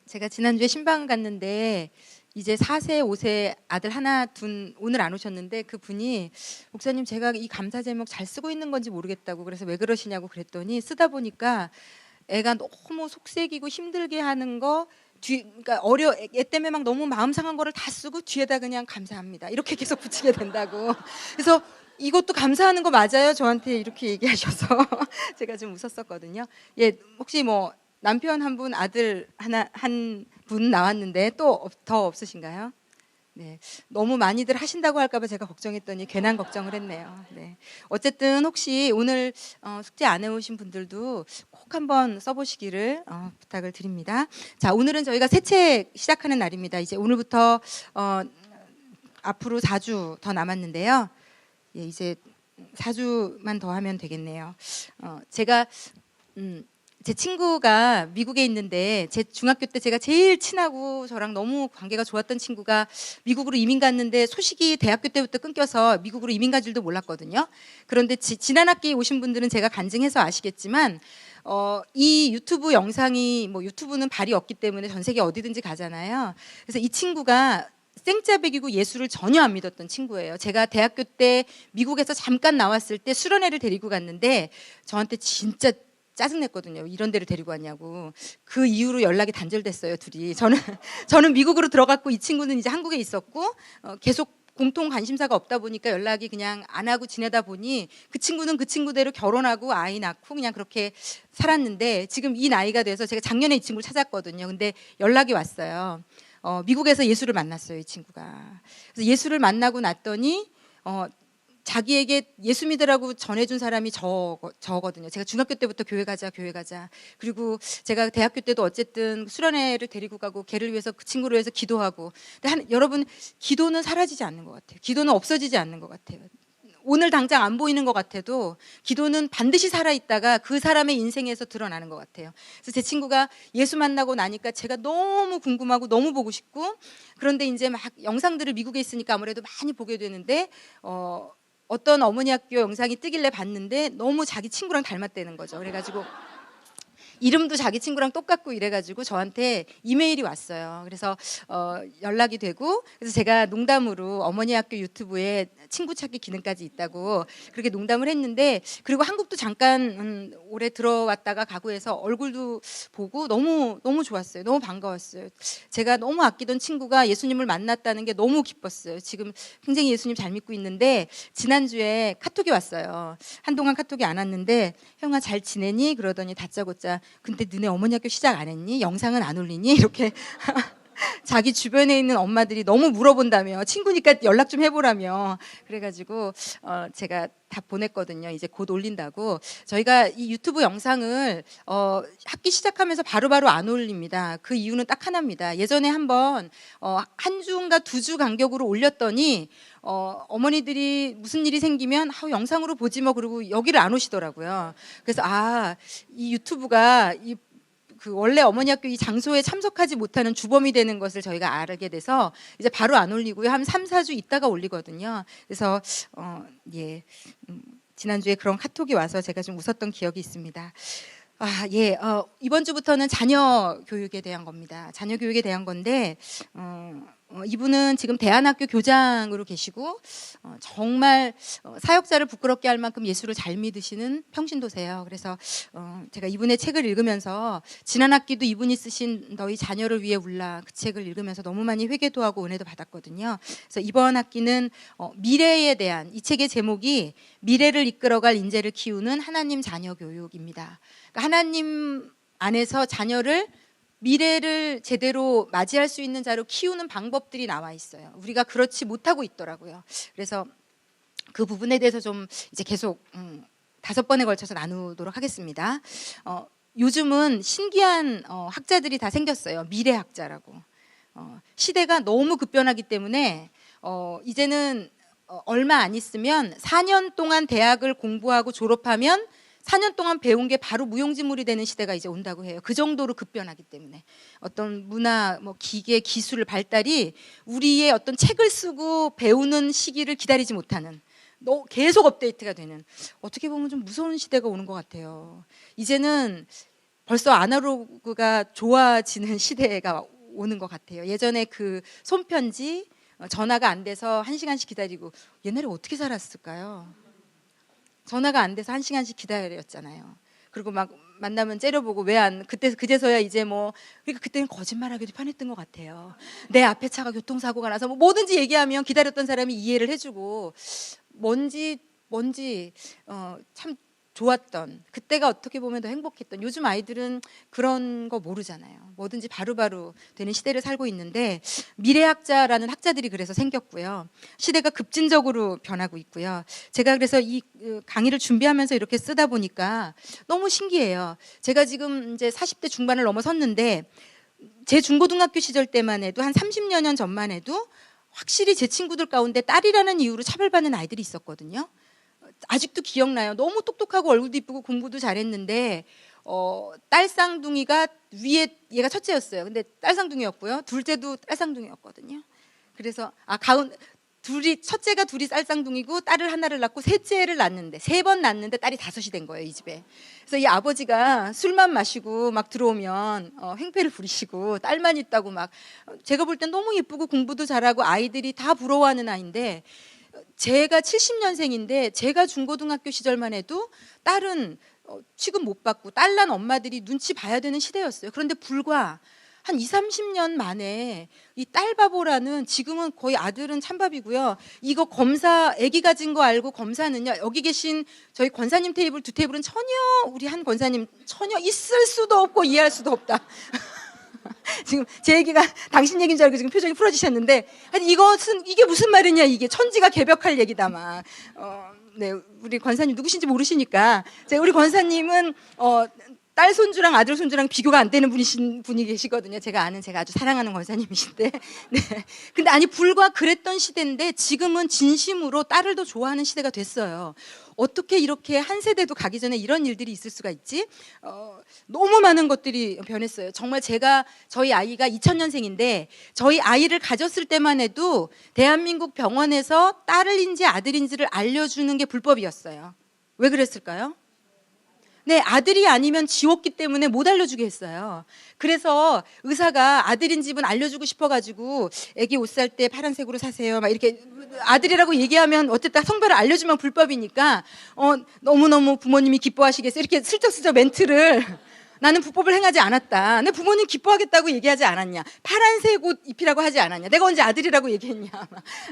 제가 지난주에 신방 갔는데 이제 4세, 5세 아들 하나 둔 오늘 안 오셨는데 그분이 목사님 제가 이 감사 제목 잘 쓰고 있는 건지 모르겠다고 그래서 왜 그러시냐고 그랬더니 쓰다 보니까 애가 너무 속색이고 힘들게 하는 거 그러니까 애 때문에 막 너무 마음 상한 거를 다 쓰고 뒤에다 그냥 감사합니다 이렇게 계속 붙이게 된다고. 그래서 이것도 감사하는 거 맞아요? 저한테 이렇게 얘기하셔서 제가 좀 웃었었거든요. 예, 혹시 뭐 남편 한 분, 아들 하나 한 분 나왔는데 또 더 없으신가요? 네, 너무 많이들 하신다고 할까봐 제가 걱정했더니 괜한 걱정을 했네요. 네, 어쨌든 혹시 오늘 숙제 안 해오신 분들도 꼭 한번 써보시기를 부탁을 드립니다. 자, 오늘은 저희가 새 책 시작하는 날입니다. 이제 오늘부터 앞으로 4주 더 남았는데요. 예, 이제 4주만 더 하면 되겠네요. 제가 제 친구가 미국에 있는데 제 중학교 때 제가 제일 친하고 저랑 너무 관계가 좋았던 친구가 미국으로 이민 갔는데 소식이 대학교 때부터 끊겨서 미국으로 이민 간 줄도 몰랐거든요. 그런데 지난 학기에 오신 분들은 제가 간증해서 아시겠지만 이 유튜브 영상이 뭐 유튜브는 발이 없기 때문에 전 세계 어디든지 가잖아요. 그래서 이 친구가 생짜배기고 예수를 전혀 안 믿었던 친구예요. 제가 대학교 때 미국에서 잠깐 나왔을 때 수련회를 데리고 갔는데 저한테 진짜 짜증냈거든요. 이런 데를 데리고 왔냐고. 그 이후로 연락이 단절됐어요, 둘이. 저는 미국으로 들어갔고 이 친구는 이제 한국에 있었고 계속 공통 관심사가 없다 보니까 연락이 그냥 안 하고 지내다 보니 그 친구는 그 친구대로 결혼하고 아이 낳고 그냥 그렇게 살았는데 지금 이 나이가 돼서 제가 작년에 이 친구를 찾았거든요. 근데 연락이 왔어요. 미국에서 예수를 만났어요, 이 친구가. 그래서 예수를 만나고 났더니 자기에게 예수 믿으라고 전해준 사람이 저거든요. 제가 중학교 때부터 교회 가자. 그리고 제가 대학교 때도 어쨌든 수련회를 데리고 가고 걔를 위해서 그 친구를 위해서 기도하고. 근데 여러분 기도는 사라지지 않는 것 같아요. 기도는 없어지지 않는 것 같아요. 오늘 당장 안 보이는 것 같아도 기도는 반드시 살아있다가 그 사람의 인생에서 드러나는 것 같아요. 그래서 제 친구가 예수 만나고 나니까 제가 너무 궁금하고 너무 보고 싶고 그런데 이제 막 영상들을 미국에 있으니까 아무래도 많이 보게 되는데 어떤 어머니 학교 영상이 뜨길래 봤는데 너무 자기 친구랑 닮았다는 거죠. 그래가지고 이름도 자기 친구랑 똑같고 이래가지고 저한테 이메일이 왔어요. 그래서 연락이 되고 그래서 제가 농담으로 어머니 학교 유튜브에 친구 찾기 기능까지 있다고 그렇게 농담을 했는데 그리고 한국도 잠깐 올해 들어왔다가 가고 해서 얼굴도 보고 너무 좋았어요. 너무 반가웠어요. 제가 너무 아끼던 친구가 예수님을 만났다는 게 너무 기뻤어요. 지금 굉장히 예수님 잘 믿고 있는데 지난주에 카톡이 왔어요. 한동안 카톡이 안 왔는데 형아 잘 지내니? 그러더니 다짜고짜 근데 너네 어머니 학교 시작 안 했니? 영상은 안 올리니? 이렇게 자기 주변에 있는 엄마들이 너무 물어본다며 친구니까 연락 좀 해보라며 그래가지고 제가 다 보냈거든요. 이제 곧 올린다고. 저희가 이 유튜브 영상을 학기 시작하면서 바로바로 안 올립니다. 그 이유는 딱 하나입니다. 예전에 한번 한 주인가 2주 간격으로 올렸더니 어머니들이 무슨 일이 생기면 영상으로 보지 뭐 그러고 여기를 안 오시더라고요. 그래서 이 유튜브가 그 원래 어머니 학교 이 장소에 참석하지 못하는 주범이 되는 것을 저희가 알게 돼서 이제 바로 안 올리고요. 한 3, 4주 있다가 올리거든요. 그래서 지난주에 그런 카톡이 와서 제가 좀 웃었던 기억이 있습니다. 이번 주부터는 자녀 교육에 대한 겁니다. 자녀 교육에 대한 건데 이분은 지금 대안학교 교장으로 계시고 정말 사역자를 부끄럽게 할 만큼 예수를 잘 믿으시는 평신도세요. 그래서 제가 이분의 책을 읽으면서 지난 학기도 이분이 쓰신 너희 자녀를 위해 울라 그 책을 읽으면서 너무 많이 회개도 하고 은혜도 받았거든요. 그래서 이번 학기는 미래에 대한 이 책의 제목이 미래를 이끌어갈 인재를 키우는 하나님 자녀 교육입니다. 그러니까 하나님 안에서 자녀를 미래를 제대로 맞이할 수 있는 자로 키우는 방법들이 나와 있어요. 우리가 그렇지 못하고 있더라고요. 그래서 그 부분에 대해서 좀 이제 계속 5번에 걸쳐서 나누도록 하겠습니다. 요즘은 신기한 학자들이 다 생겼어요. 미래학자라고. 시대가 너무 급변하기 때문에 이제는 얼마 안 있으면 4년 동안 대학을 공부하고 졸업하면 4년 동안 배운 게 바로 무용지물이 되는 시대가 이제 온다고 해요. 그 정도로 급변하기 때문에 어떤 문화, 기계, 기술 발달이 우리의 어떤 책을 쓰고 배우는 시기를 기다리지 못하는 계속 업데이트가 되는 어떻게 보면 좀 무서운 시대가 오는 것 같아요. 이제는 벌써 아날로그가 좋아지는 시대가 오는 것 같아요. 예전에 그 손편지, 전화가 안 돼서 1시간씩 기다리고, 옛날에 어떻게 살았을까요? 전화가 안 돼서 1시간씩 기다렸잖아요. 그리고 막 만나면 째려보고 왜 안, 그제서야 이제 뭐, 그러니까 그때는 거짓말하기도 편했던 것 같아요. 내 앞에 차가 교통사고가 나서 뭐 뭐든지 얘기하면 기다렸던 사람이 이해를 해주고, 참 좋았던, 그때가 어떻게 보면 더 행복했던. 요즘 아이들은 그런 거 모르잖아요. 뭐든지 바로바로 되는 시대를 살고 있는데, 미래학자라는 학자들이 그래서 생겼고요. 시대가 급진적으로 변하고 있고요. 제가 그래서 이 강의를 준비하면서 이렇게 쓰다 보니까 너무 신기해요. 제가 지금 이제 40대 중반을 넘어섰는데, 제 중고등학교 시절 때만 해도 한 30여 년 전만 해도 확실히 제 친구들 가운데 딸이라는 이유로 차별받는 아이들이 있었거든요. 아직도 기억나요. 너무 똑똑하고 얼굴도 이쁘고 공부도 잘했는데 딸 쌍둥이가 위에, 얘가 첫째였어요. 근데 딸 쌍둥이였고요. 둘째도 딸 쌍둥이였거든요. 그래서 첫째가 둘이 딸 쌍둥이고 딸을 하나를 낳고 셋째를 낳는데 3번 낳는데 딸이 5이 된 거예요, 이 집에. 그래서 이 아버지가 술만 마시고 막 들어오면 횡패를 부리시고 딸만 있다고 막, 제가 볼 땐 너무 예쁘고 공부도 잘하고 아이들이 다 부러워하는 아이인데, 제가 70년생인데 제가 중고등학교 시절만 해도 딸은 취급 못 받고 딸 난 엄마들이 눈치 봐야 되는 시대였어요. 그런데 불과 한 20-30년 만에 이 딸바보라는, 지금은 거의 아들은 찬밥이고요. 이거 검사, 아기 가진 거 알고 검사는요, 여기 계신 저희 권사님 테이블 2테이블은 전혀, 우리 한 권사님 전혀 있을 수도 없고 이해할 수도 없다. 지금 제 얘기가 당신 얘기인 줄 알고 지금 표정이 풀어지셨는데, 이게 무슨 말이냐, 이게 천지가 개벽할 얘기다 막. 네, 우리 권사님 누구신지 모르시니까, 우리 권사님은 딸 손주랑 아들 손주랑 비교가 안 되는 분이 계시거든요. 제가 아주 사랑하는 권사님이신데. 네. 근데 아니, 불과 그랬던 시대인데 지금은 진심으로 딸을 더 좋아하는 시대가 됐어요. 어떻게 이렇게 한 세대도 가기 전에 이런 일들이 있을 수가 있지? 너무 많은 것들이 변했어요. 정말 저희 아이가 2000년생인데 저희 아이를 가졌을 때만 해도 대한민국 병원에서 딸인지 아들인지를 알려주는 게 불법이었어요. 왜 그랬을까요? 네, 아들이 아니면 지웠기 때문에 못 알려주게 했어요. 그래서 의사가 아들인 집은 알려주고 싶어가지고 애기 옷 살 때 파란색으로 사세요, 막 이렇게 아들이라고 얘기하면 어쨌든 성별을 알려주면 불법이니까 너무너무 부모님이 기뻐하시겠어요, 이렇게 슬쩍슬쩍 멘트를. 나는 불법을 행하지 않았다. 내 부모님 기뻐하겠다고 얘기하지 않았냐. 파란색 옷 입히라고 하지 않았냐. 내가 언제 아들이라고 얘기했냐.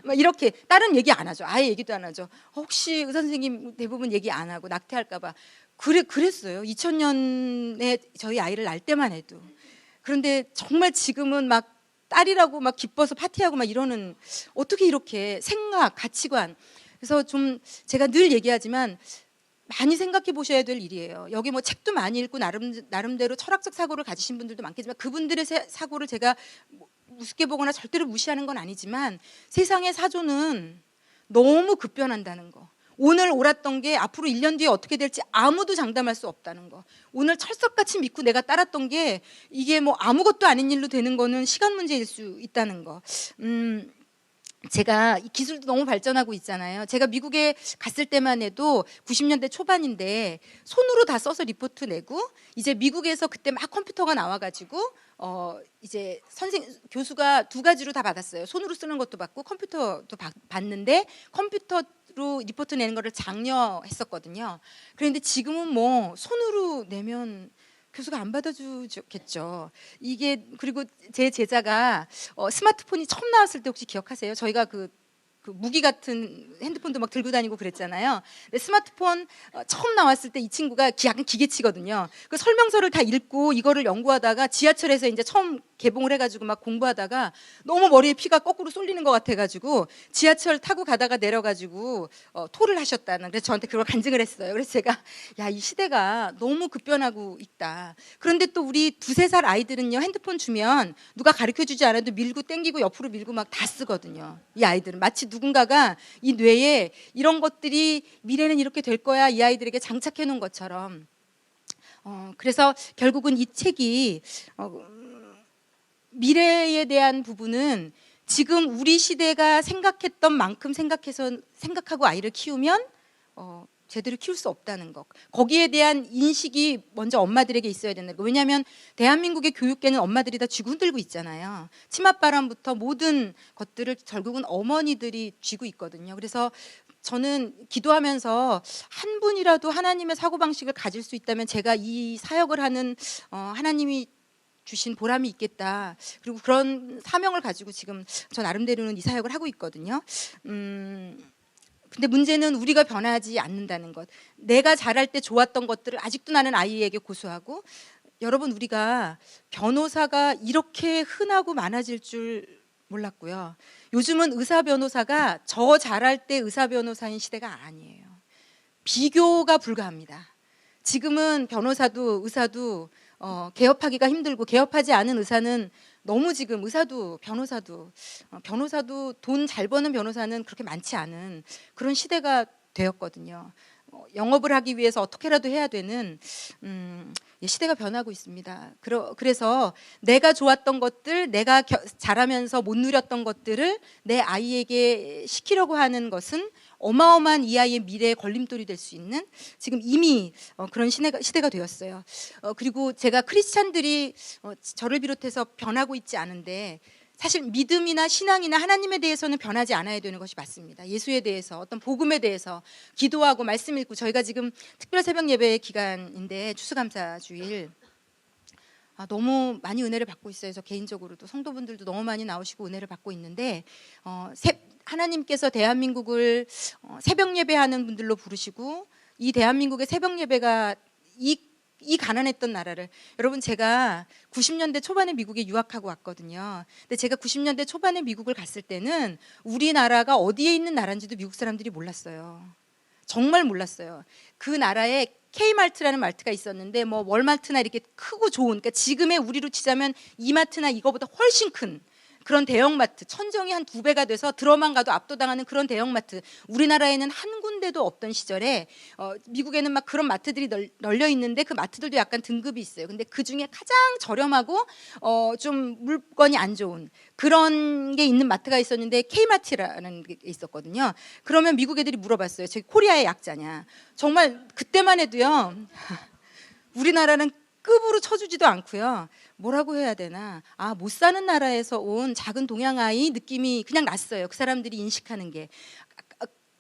막 이렇게. 딸은 얘기 안 하죠. 아예 얘기도 안 하죠. 혹시 의사 선생님 대부분 얘기 안 하고 낙태할까 봐. 그랬어요. 2000년에 저희 아이를 낳을 때만 해도. 그런데 정말 지금은 막 딸이라고 막 기뻐서 파티하고 막 이러는, 어떻게 이렇게 생각, 가치관. 그래서 좀 제가 늘 얘기하지만 많이 생각해 보셔야 될 일이에요. 여기 뭐 책도 많이 읽고 나름대로 철학적 사고를 가지신 분들도 많겠지만, 그분들의 사고를 제가 우습게 보거나 절대로 무시하는 건 아니지만, 세상의 사조는 너무 급변한다는 거. 오늘 옳았던 게 앞으로 1년 뒤에 어떻게 될지 아무도 장담할 수 없다는 거. 오늘 철석같이 믿고 내가 따랐던 게 이게 뭐 아무것도 아닌 일로 되는 거는 시간 문제일 수 있다는 거. 제가 기술도 너무 발전하고 있잖아요. 제가 미국에 갔을 때만 해도 90년대 초반인데 손으로 다 써서 리포트 내고, 이제 미국에서 그때 막 컴퓨터가 나와가지고 이제 교수가 2가지로 다 받았어요. 손으로 쓰는 것도 받고 컴퓨터도 받는데, 컴퓨터로 리포트 내는 거를 장려했었거든요. 그런데 지금은 뭐 손으로 내면 교수가 안 받아주겠죠. 이게, 그리고 제 제자가 스마트폰이 처음 나왔을 때 혹시 기억하세요? 저희가 그 무기 같은 핸드폰도 막 들고 다니고 그랬잖아요. 근데 스마트폰 처음 나왔을 때 이 친구가 약간 기계치거든요. 그 설명서를 다 읽고 이거를 연구하다가 지하철에서 이제 처음 개봉을 해가지고 막 공부하다가 너무 머리에 피가 거꾸로 쏠리는 것 같아가지고 지하철 타고 가다가 내려가지고 토를 하셨다는, 그래서 저한테 그걸 간증을 했어요. 그래서 제가, 야, 이 시대가 너무 급변하고 있다. 그런데 또 우리 2-3살 아이들은요, 핸드폰 주면 누가 가르쳐주지 않아도 밀고 땡기고 옆으로 밀고 막 다 쓰거든요. 이 아이들은 마치 누군가가 이 뇌에 이런 것들이 미래는 이렇게 될 거야, 이 아이들에게 장착해 놓은 것처럼. 그래서 결국은 이 책이 미래에 대한 부분은 지금 우리 시대가 생각했던 만큼 생각하고 아이를 키우면 제대로 키울 수 없다는 것, 거기에 대한 인식이 먼저 엄마들에게 있어야 된다는 거. 왜냐하면 대한민국의 교육계는 엄마들이 다 쥐고 흔들고 있잖아요. 치맛바람부터 모든 것들을 결국은 어머니들이 쥐고 있거든요. 그래서 저는 기도하면서 한 분이라도 하나님의 사고방식을 가질 수 있다면 제가 이 사역을 하는 하나님이 주신 보람이 있겠다. 그리고 그런 사명을 가지고 지금 저 나름대로는 이 사역을 하고 있거든요. 근데 문제는 우리가 변하지 않는다는 것. 내가 잘할 때 좋았던 것들을 아직도 나는 아이에게 고수하고, 여러분, 우리가 변호사가 이렇게 흔하고 많아질 줄 몰랐고요. 요즘은 의사 변호사가 저 잘할 때 의사 변호사인 시대가 아니에요. 비교가 불가합니다. 지금은 변호사도 의사도 개업하기가 힘들고, 개업하지 않은 의사는 너무 지금 의사도 변호사도 돈 잘 버는 변호사는 그렇게 많지 않은 그런 시대가 되었거든요. 영업을 하기 위해서 어떻게라도 해야 되는 시대가 변하고 있습니다. 그래서 내가 좋았던 것들, 내가 자라면서 못 누렸던 것들을 내 아이에게 시키려고 하는 것은 어마어마한 이 아이의 미래의 걸림돌이 될 수 있는 지금 이미 그런 시대가 되었어요. 그리고 제가 크리스찬들이 저를 비롯해서 변하고 있지 않은데, 사실 믿음이나 신앙이나 하나님에 대해서는 변하지 않아야 되는 것이 맞습니다. 예수에 대해서, 어떤 복음에 대해서 기도하고 말씀 읽고, 저희가 지금 특별 새벽 예배 기간인데 추수감사 주일 너무 많이 은혜를 받고 있어요. 그래서 개인적으로도 성도분들도 너무 많이 나오시고 은혜를 받고 있는데, 하나님께서 대한민국을 새벽 예배하는 분들로 부르시고, 이 대한민국의 새벽 예배가 이 가난했던 나라를, 여러분, 제가 90년대 초반에 미국에 유학하고 왔거든요. 근데 제가 90년대 초반에 미국을 갔을 때는 우리나라가 어디에 있는 나라인지도 미국 사람들이 몰랐어요. 정말 몰랐어요. 그 나라에 K마트라는 마트가 있었는데, 뭐 월마트나 이렇게 크고 좋은, 그러니까 지금의 우리로 치자면 이마트나 이거보다 훨씬 큰 그런 대형마트, 천정이 한 2배가 돼서 들어만 가도 압도당하는 그런 대형마트, 우리나라에는 한 군데도 없던 시절에 미국에는 막 그런 마트들이 널려 있는데, 그 마트들도 약간 등급이 있어요. 근데 그 중에 가장 저렴하고 좀 물건이 안 좋은 그런 게 있는 마트가 있었는데, K마트라는 게 있었거든요. 그러면 미국 애들이 물어봤어요. 저기 코리아의 약자냐. 정말 그때만 해도요, 우리나라는 급으로 쳐주지도 않고요. 뭐라고 해야 되나, 못 사는 나라에서 온 작은 동양아이 느낌이 그냥 났어요. 그 사람들이 인식하는 게.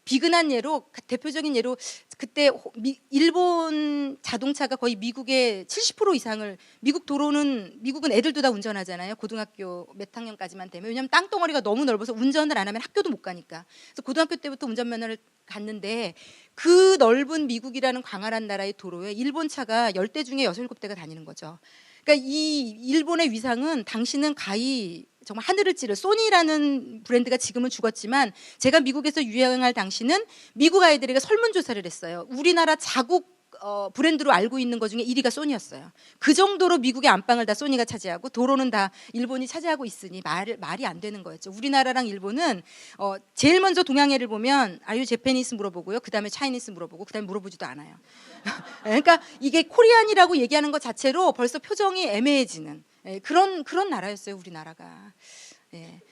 비근한 예로, 대표적인 예로, 그때 일본 자동차가 거의 미국의 70% 이상을, 미국은 애들도 다 운전하잖아요. 고등학교 몇 학년까지만 되면. 왜냐하면 땅덩어리가 너무 넓어서 운전을 안 하면 학교도 못 가니까. 그래서 고등학교 때부터 운전면허를 갔는데, 그 넓은 미국이라는 광활한 나라의 도로에 일본 차가 10대 중에 6, 7대가 다니는 거죠. 그러니까 이 일본의 위상은, 당신은 가히 정말 하늘을 찌를, 소니라는 브랜드가 지금은 죽었지만, 제가 미국에서 유행할 당시는 미국 아이들에게 설문조사를 했어요. 우리나라 자국 브랜드로 알고 있는 것 중에 1위가 소니였어요. 그 정도로 미국의 안방을 다 소니가 차지하고 도로는 다 일본이 차지하고 있으니 말이 안 되는 거였죠. 우리나라랑 일본은 제일 먼저 동양애를 보면 아유 제페니스 물어보고요. 그다음에 차이니스 물어보고, 그다음에 물어보지도 않아요. 그러니까 이게 코리안이라고 얘기하는 것 자체로 벌써 표정이 애매해지는 그런 나라였어요, 우리나라가.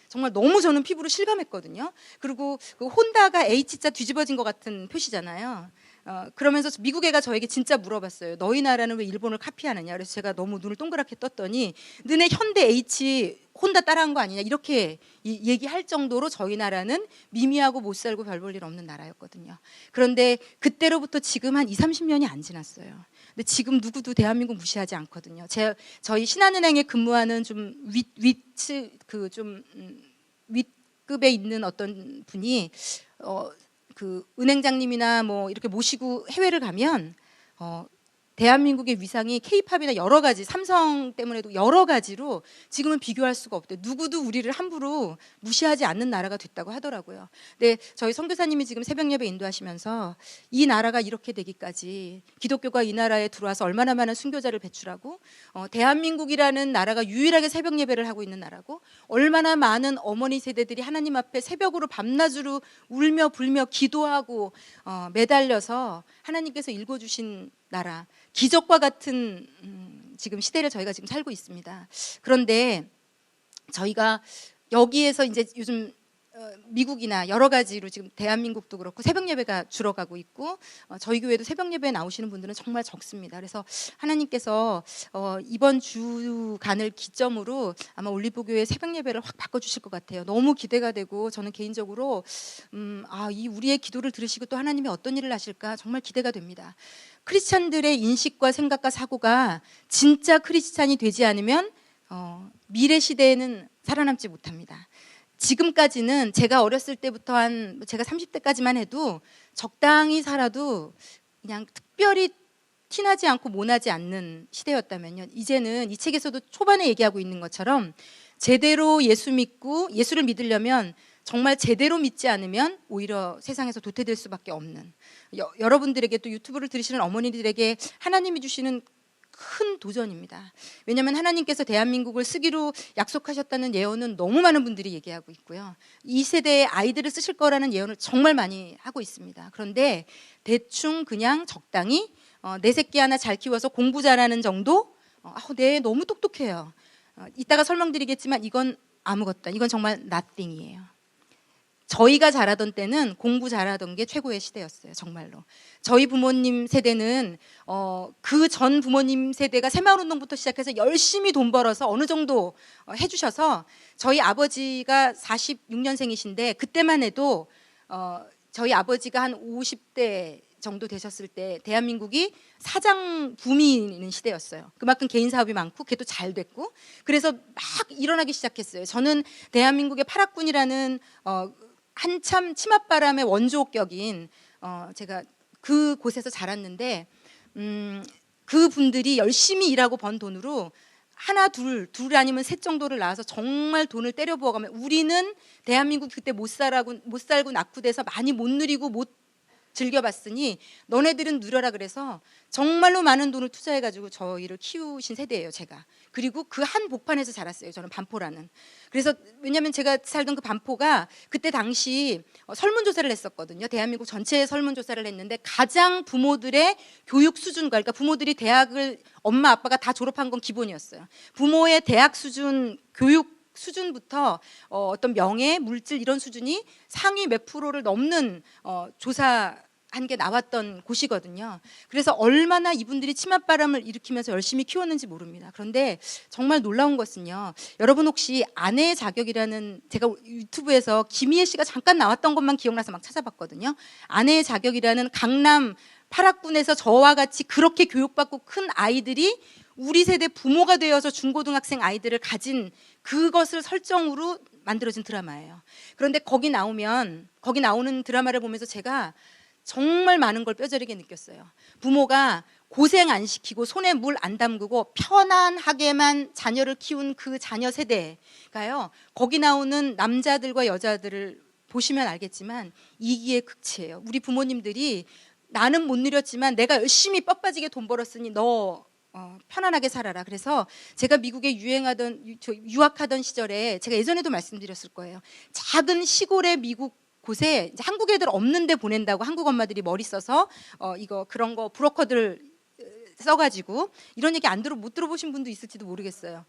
정말 너무 저는 피부로 실감했거든요. 그리고 그 혼다가 H자 뒤집어진 것 같은 표시잖아요. 그러면서 미국 애가 저에게 진짜 물어봤어요. 너희 나라는 왜 일본을 카피하느냐. 그래서 제가 너무 눈을 동그랗게 떴더니, 너네 현대 H 혼다 따라한 거 아니냐, 이렇게 얘기할 정도로 저희 나라는 미미하고 못 살고 별 볼 일 없는 나라였거든요. 그런데 그때로부터 지금 한 20, 30년이 안 지났어요. 근데 지금 누구도 대한민국 무시하지 않거든요. 저희 신한은행에 근무하는 좀 윗급에 있는 어떤 분이 그 은행장님이나 뭐 이렇게 모시고 해외를 가면 대한민국의 위상이 K-팝이나 여러 가지, 삼성 때문에도 여러 가지로 지금은 비교할 수가 없대요. 누구도 우리를 함부로 무시하지 않는 나라가 됐다고 하더라고요. 근데 저희 선교사님이 지금 새벽 예배 인도하시면서 이 나라가 이렇게 되기까지 기독교가 이 나라에 들어와서 얼마나 많은 순교자를 배출하고, 대한민국이라는 나라가 유일하게 새벽 예배를 하고 있는 나라고, 얼마나 많은 어머니 세대들이 하나님 앞에 새벽으로 밤낮으로 울며 불며 기도하고 매달려서 하나님께서 읽어주신 나라, 기적과 같은 지금 시대를 저희가 지금 살고 있습니다. 그런데 저희가 여기에서 이제 요즘 미국이나 여러 가지로 지금 대한민국도 그렇고 새벽 예배가 줄어가고 있고 저희 교회도 새벽 예배에 나오시는 분들은 정말 적습니다. 그래서 하나님께서 이번 주간을 기점으로 아마 올리브 교회 새벽 예배를 확 바꿔주실 것 같아요. 너무 기대가 되고 저는 개인적으로 이 우리의 기도를 들으시고 또 하나님이 어떤 일을 하실까 정말 기대가 됩니다. 크리스찬들의 인식과 생각과 사고가 진짜 크리스찬이 되지 않으면 미래 시대에는 살아남지 못합니다. 지금까지는 제가 어렸을 때부터 제가 30대까지만 해도 적당히 살아도 그냥 특별히 티나지 않고 모나지 않는 시대였다면요. 이제는 이 책에서도 초반에 얘기하고 있는 것처럼 제대로 예수 믿고 예수를 믿으려면 정말 제대로 믿지 않으면 오히려 세상에서 도태될 수밖에 없는 여러분들에게 또 유튜브를 들으시는 어머니들에게 하나님이 주시는 큰 도전입니다. 왜냐하면 하나님께서 대한민국을 쓰기로 약속하셨다는 예언은 너무 많은 분들이 얘기하고 있고요. 이 세대의 아이들을 쓰실 거라는 예언을 정말 많이 하고 있습니다. 그런데 대충 그냥 적당히 내 새끼 하나 잘 키워서 공부 잘하는 정도? 네, 너무 똑똑해요. 이따가 설명드리겠지만 이건 아무것도, 이건 정말 nothing이에요. 저희가 자라던 때는 공부 잘하던 게 최고의 시대였어요. 정말로. 저희 부모님 세대는 그 전 부모님 세대가 새마을운동부터 시작해서 열심히 돈 벌어서 어느 정도 해주셔서 저희 아버지가 46년생이신데 그때만 해도 저희 아버지가 한 50대 정도 되셨을 때 대한민국이 사장 붐이 있는 시대였어요. 그만큼 개인 사업이 많고 그게 또 잘 됐고 그래서 막 일어나기 시작했어요. 저는 대한민국의 파락군이라는 한참 치맛바람의 원조격인 제가 그 곳에서 자랐는데 그 분들이 열심히 일하고 번 돈으로 하나 둘 아니면 셋 정도를 낳아서 정말 돈을 때려 부어가면 우리는 대한민국 그때 못 살고 낙후돼서 많이 못 누리고 못 즐겨봤으니 너네들은 누려라 그래서 정말로 많은 돈을 투자해가지고 저희를 키우신 세대예요. 제가. 그리고 그 한 복판에서 자랐어요. 저는 반포라는. 그래서 왜냐하면 제가 살던 그 반포가 그때 당시 설문조사를 했었거든요. 대한민국 전체에 설문조사를 했는데 가장 부모들의 교육 수준과 그러니까 부모들이 대학을 엄마 아빠가 다 졸업한 건 기본이었어요. 부모의 대학 수준 교육 수준부터 어떤 명예, 물질 이런 수준이 상위 몇 프로를 넘는 조사한 게 나왔던 곳이거든요. 그래서 얼마나 이분들이 치맛바람을 일으키면서 열심히 키웠는지 모릅니다. 그런데 정말 놀라운 것은요. 여러분 혹시 아내의 자격이라는 제가 유튜브에서 김희애 씨가 잠깐 나왔던 것만 기억나서 막 찾아봤거든요. 아내의 자격이라는 강남 파락군에서 저와 같이 그렇게 교육받고 큰 아이들이 우리 세대 부모가 되어서 중고등학생 아이들을 가진 그것을 설정으로 만들어진 드라마예요. 그런데 거기 나오는 드라마를 보면서 제가 정말 많은 걸 뼈저리게 느꼈어요. 부모가 고생 안 시키고 손에 물 안 담그고 편안하게만 자녀를 키운 그 자녀 세대가요. 거기 나오는 남자들과 여자들을 보시면 알겠지만 이기의 극치예요. 우리 부모님들이 나는 못 누렸지만 내가 열심히 뻑빠지게 돈 벌었으니 너 편안하게 살아라. 그래서 제가 미국에 유학하던 시절에 제가 예전에도 말씀드렸을 거예요. 작은 시골의 미국 곳에 이제 한국 애들 없는데 보낸다고 한국 엄마들이 머리 써서 그런 거 브로커들 써가지고 이런 얘기 못 들어보신 분도 있을지도 모르겠어요.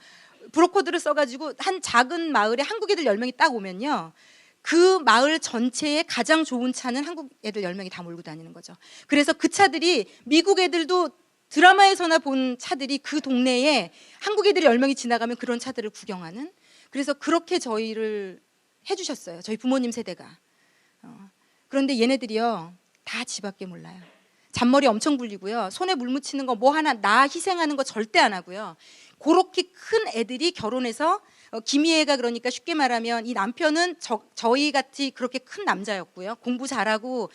브로커들을 써가지고 한 작은 마을에 한국 애들 10명이 딱 오면요. 그 마을 전체에 가장 좋은 차는 한국 애들 10명이 다 몰고 다니는 거죠. 그래서 그 차들이 미국 애들도 드라마에서나 본 차들이 그 동네에 한국 애들이 10명이 지나가면 그런 차들을 구경하는 그래서 그렇게 저희를 해주셨어요. 저희 부모님 세대가. 그런데 얘네들이요. 다 지밖에 몰라요. 잔머리 엄청 굴리고요. 손에 물 묻히는 거 뭐 하나 나 희생하는 거 절대 안 하고요. 그렇게 큰 애들이 결혼해서 김희애가 그러니까 쉽게 말하면 이 남편은 저희 같이 그렇게 큰 남자였고요. 공부 잘하고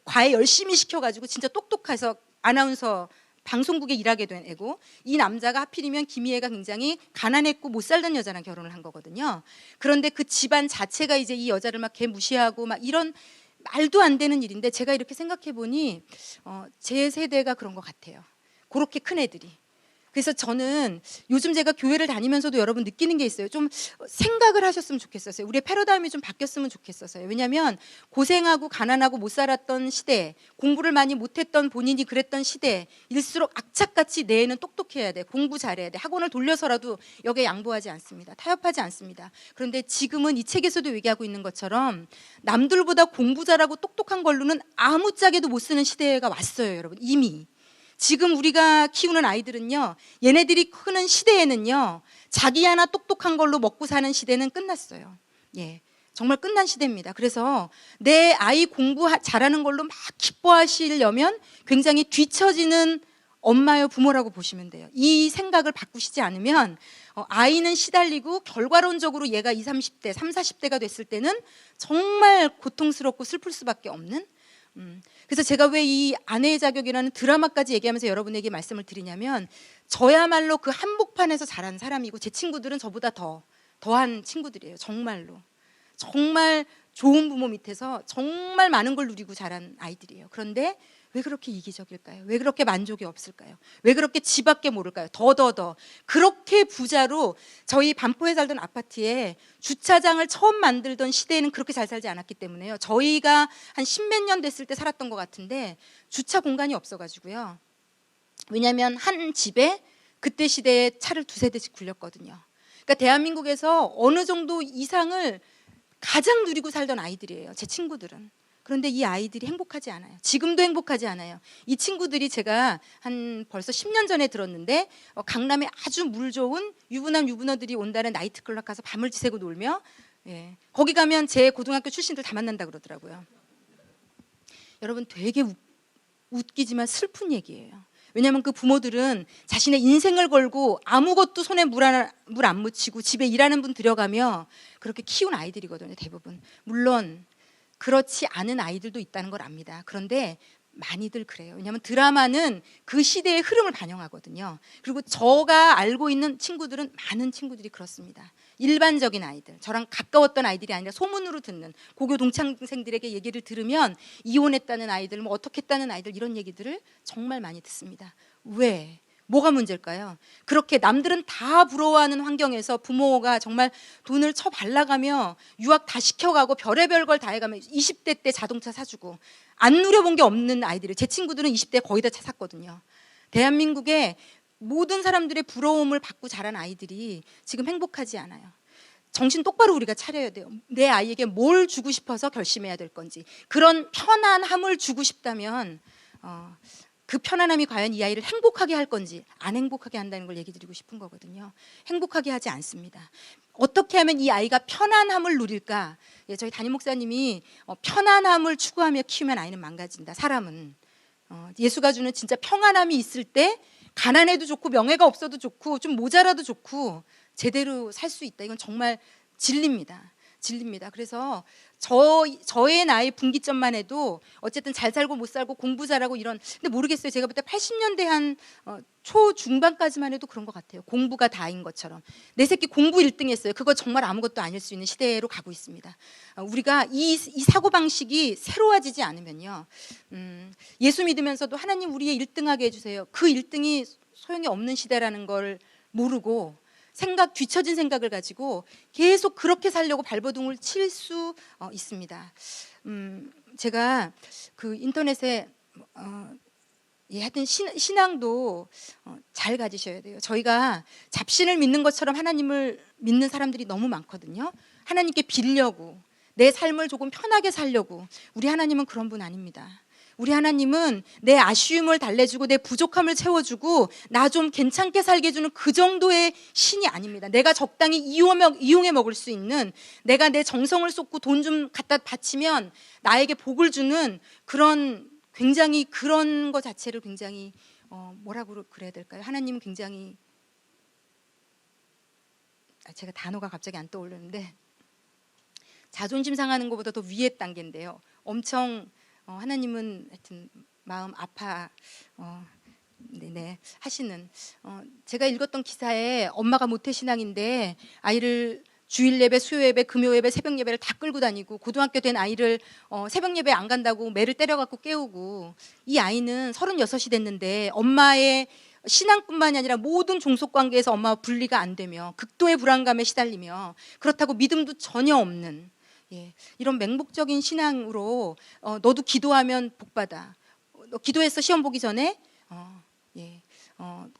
과외 열심히 시켜가지고 진짜 똑똑해서 아나운서 방송국에 일하게 된 애고 이 남자가 하필이면 김희애가 굉장히 가난했고 못 살던 여자랑 결혼을 한 거거든요. 그런데 그 집안 자체가 이제 이 여자를 막 개무시하고 막 이런 말도 안 되는 일인데 제가 이렇게 생각해 보니 제 세대가 그런 것 같아요. 그렇게 큰 애들이 그래서 저는 요즘 제가 교회를 다니면서도 여러분 느끼는 게 있어요. 좀 생각을 하셨으면 좋겠었어요. 우리의 패러다임이 좀 바뀌었으면 좋겠었어요. 왜냐하면 고생하고 가난하고 못 살았던 시대, 공부를 많이 못했던 본인이 그랬던 시대일수록 악착같이 내 애는 똑똑해야 돼, 공부 잘해야 돼, 학원을 돌려서라도 여기에 양보하지 않습니다. 타협하지 않습니다. 그런데 지금은 이 책에서도 얘기하고 있는 것처럼 남들보다 공부 잘하고 똑똑한 걸로는 아무짝에도 못 쓰는 시대가 왔어요. 여러분, 이미. 지금 우리가 키우는 아이들은요, 얘네들이 크는 시대에는요, 자기 하나 똑똑한 걸로 먹고 사는 시대는 끝났어요. 예, 정말 끝난 시대입니다. 그래서 내 아이 공부 잘하는 걸로 막 기뻐하시려면 굉장히 뒤처지는 엄마요 부모라고 보시면 돼요. 이 생각을 바꾸시지 않으면 아이는 시달리고 결과론적으로 얘가 20, 30대, 30, 40대가 됐을 때는 정말 고통스럽고 슬플 수밖에 없는. 그래서 제가 왜 이 아내의 자격이라는 드라마까지 얘기하면서 여러분에게 말씀을 드리냐면, 저야말로 그 한복판에서 자란 사람이고 제 친구들은 저보다 더한 친구들이에요. 정말로 정말 좋은 부모 밑에서 정말 많은 걸 누리고 자란 아이들이에요. 그런데 왜 그렇게 이기적일까요? 왜 그렇게 만족이 없을까요? 왜 그렇게 지밖에 모를까요? 더 그렇게 부자로, 저희 반포에 살던 아파트에 주차장을 처음 만들던 시대에는 그렇게 잘 살지 않았기 때문에요. 저희가 한 10몇 년 됐을 때 살았던 것 같은데 주차 공간이 없어가지고요. 왜냐하면 한 집에 그때 시대에 차를 2-3대씩 굴렸거든요. 그러니까 대한민국에서 어느 정도 이상을 가장 누리고 살던 아이들이에요, 제 친구들은. 그런데 이 아이들이 행복하지 않아요. 지금도 행복하지 않아요. 이 친구들이 제가 한 벌써 10년 전에 들었는데, 강남에 아주 물 좋은 유부남 유부녀들이 온다는 나이트클럽 가서 밤을 지새고 놀며, 예, 거기 가면 제 고등학교 출신들 다 만난다 그러더라고요. 여러분, 되게 웃기지만 슬픈 얘기예요. 왜냐하면 그 부모들은 자신의 인생을 걸고 아무것도 손에 물 안 묻히고 집에 일하는 분 들여가며 그렇게 키운 아이들이거든요, 대부분. 물론 그렇지 않은 아이들도 있다는 걸 압니다. 그런데 많이들 그래요. 왜냐하면 드라마는 그 시대의 흐름을 반영하거든요. 그리고 제가 알고 있는 친구들은, 많은 친구들이 그렇습니다. 일반적인 아이들, 저랑 가까웠던 아이들이 아니라 소문으로 듣는 고교 동창생들에게 얘기를 들으면 이혼했다는 아이들, 뭐 어떻게 했다는 아이들, 이런 얘기들을 정말 많이 듣습니다. 왜? 뭐가 문제일까요? 그렇게 남들은 다 부러워하는 환경에서 부모가 정말 돈을 쳐발라가며 유학 다 시켜가고 별의별 걸 다 해가며 20대 때 자동차 사주고 안 누려본 게 없는 아이들을, 제 친구들은 20대에 거의 다 차 샀거든요. 대한민국의 모든 사람들의 부러움을 받고 자란 아이들이 지금 행복하지 않아요. 정신 똑바로 우리가 차려야 돼요. 내 아이에게 뭘 주고 싶어서 결심해야 될 건지. 그런 편안함을 주고 싶다면 그 편안함이 과연 이 아이를 행복하게 할 건지, 안 행복하게 한다는 걸 얘기 드리고 싶은 거거든요. 행복하게 하지 않습니다. 어떻게 하면 이 아이가 편안함을 누릴까? 예, 저희 담임 목사님이 편안함을 추구하며 키우면 아이는 망가진다. 사람은 예수가 주는 진짜 평안함이 있을 때 가난해도 좋고 명예가 없어도 좋고 좀 모자라도 좋고 제대로 살 수 있다. 이건 정말 진리입니다. 그래서 저의 나이 분기점만 해도 어쨌든 잘 살고 못 살고 공부 잘하고 이런, 근데 모르겠어요. 제가 볼 때 80년대 한 초중반까지만 해도 그런 것 같아요. 공부가 다인 것처럼. 내 새끼 공부 1등 했어요. 그거 정말 아무것도 아닐 수 있는 시대로 가고 있습니다. 우리가 이 사고방식이 새로워지지 않으면요, 예수 믿으면서도 하나님 우리의 1등하게 해주세요, 그 1등이 소용이 없는 시대라는 걸 모르고 뒤처진 생각을 가지고 계속 그렇게 살려고 발버둥을 칠 수 있습니다. 제가 그 인터넷에 하여튼 신앙도 잘 가지셔야 돼요. 저희가 잡신을 믿는 것처럼 하나님을 믿는 사람들이 너무 많거든요. 하나님께 빌려고, 내 삶을 조금 편하게 살려고. 우리 하나님은 그런 분 아닙니다. 우리 하나님은 내 아쉬움을 달래주고 내 부족함을 채워주고 나 좀 괜찮게 살게 해주는 그 정도의 신이 아닙니다. 내가 적당히 이용해 먹을 수 있는, 내가 내 정성을 쏟고 돈 좀 갖다 바치면 나에게 복을 주는 그런, 굉장히 그런 것 자체를 굉장히 뭐라고 그래야 될까요? 하나님은 굉장히, 제가 단어가 갑자기 안 떠오르는데, 자존심 상하는 것보다 더 위의 단계인데요. 엄청 하나님은 하여튼 마음 하시는, 제가 읽었던 기사에 엄마가 모태신앙인데 아이를 주일 예배, 수요 예배, 금요 예배, 새벽 예배를 다 끌고 다니고, 고등학교 된 아이를 새벽 예배 안 간다고 매를 때려갖고 깨우고, 이 아이는 36이 됐는데 엄마의 신앙뿐만이 아니라 모든 종속관계에서 엄마와 분리가 안 되며 극도의 불안감에 시달리며 그렇다고 믿음도 전혀 없는 이런 맹목적인 신앙으로 너도 기도하면 복받아. 너 기도해서 시험 보기 전에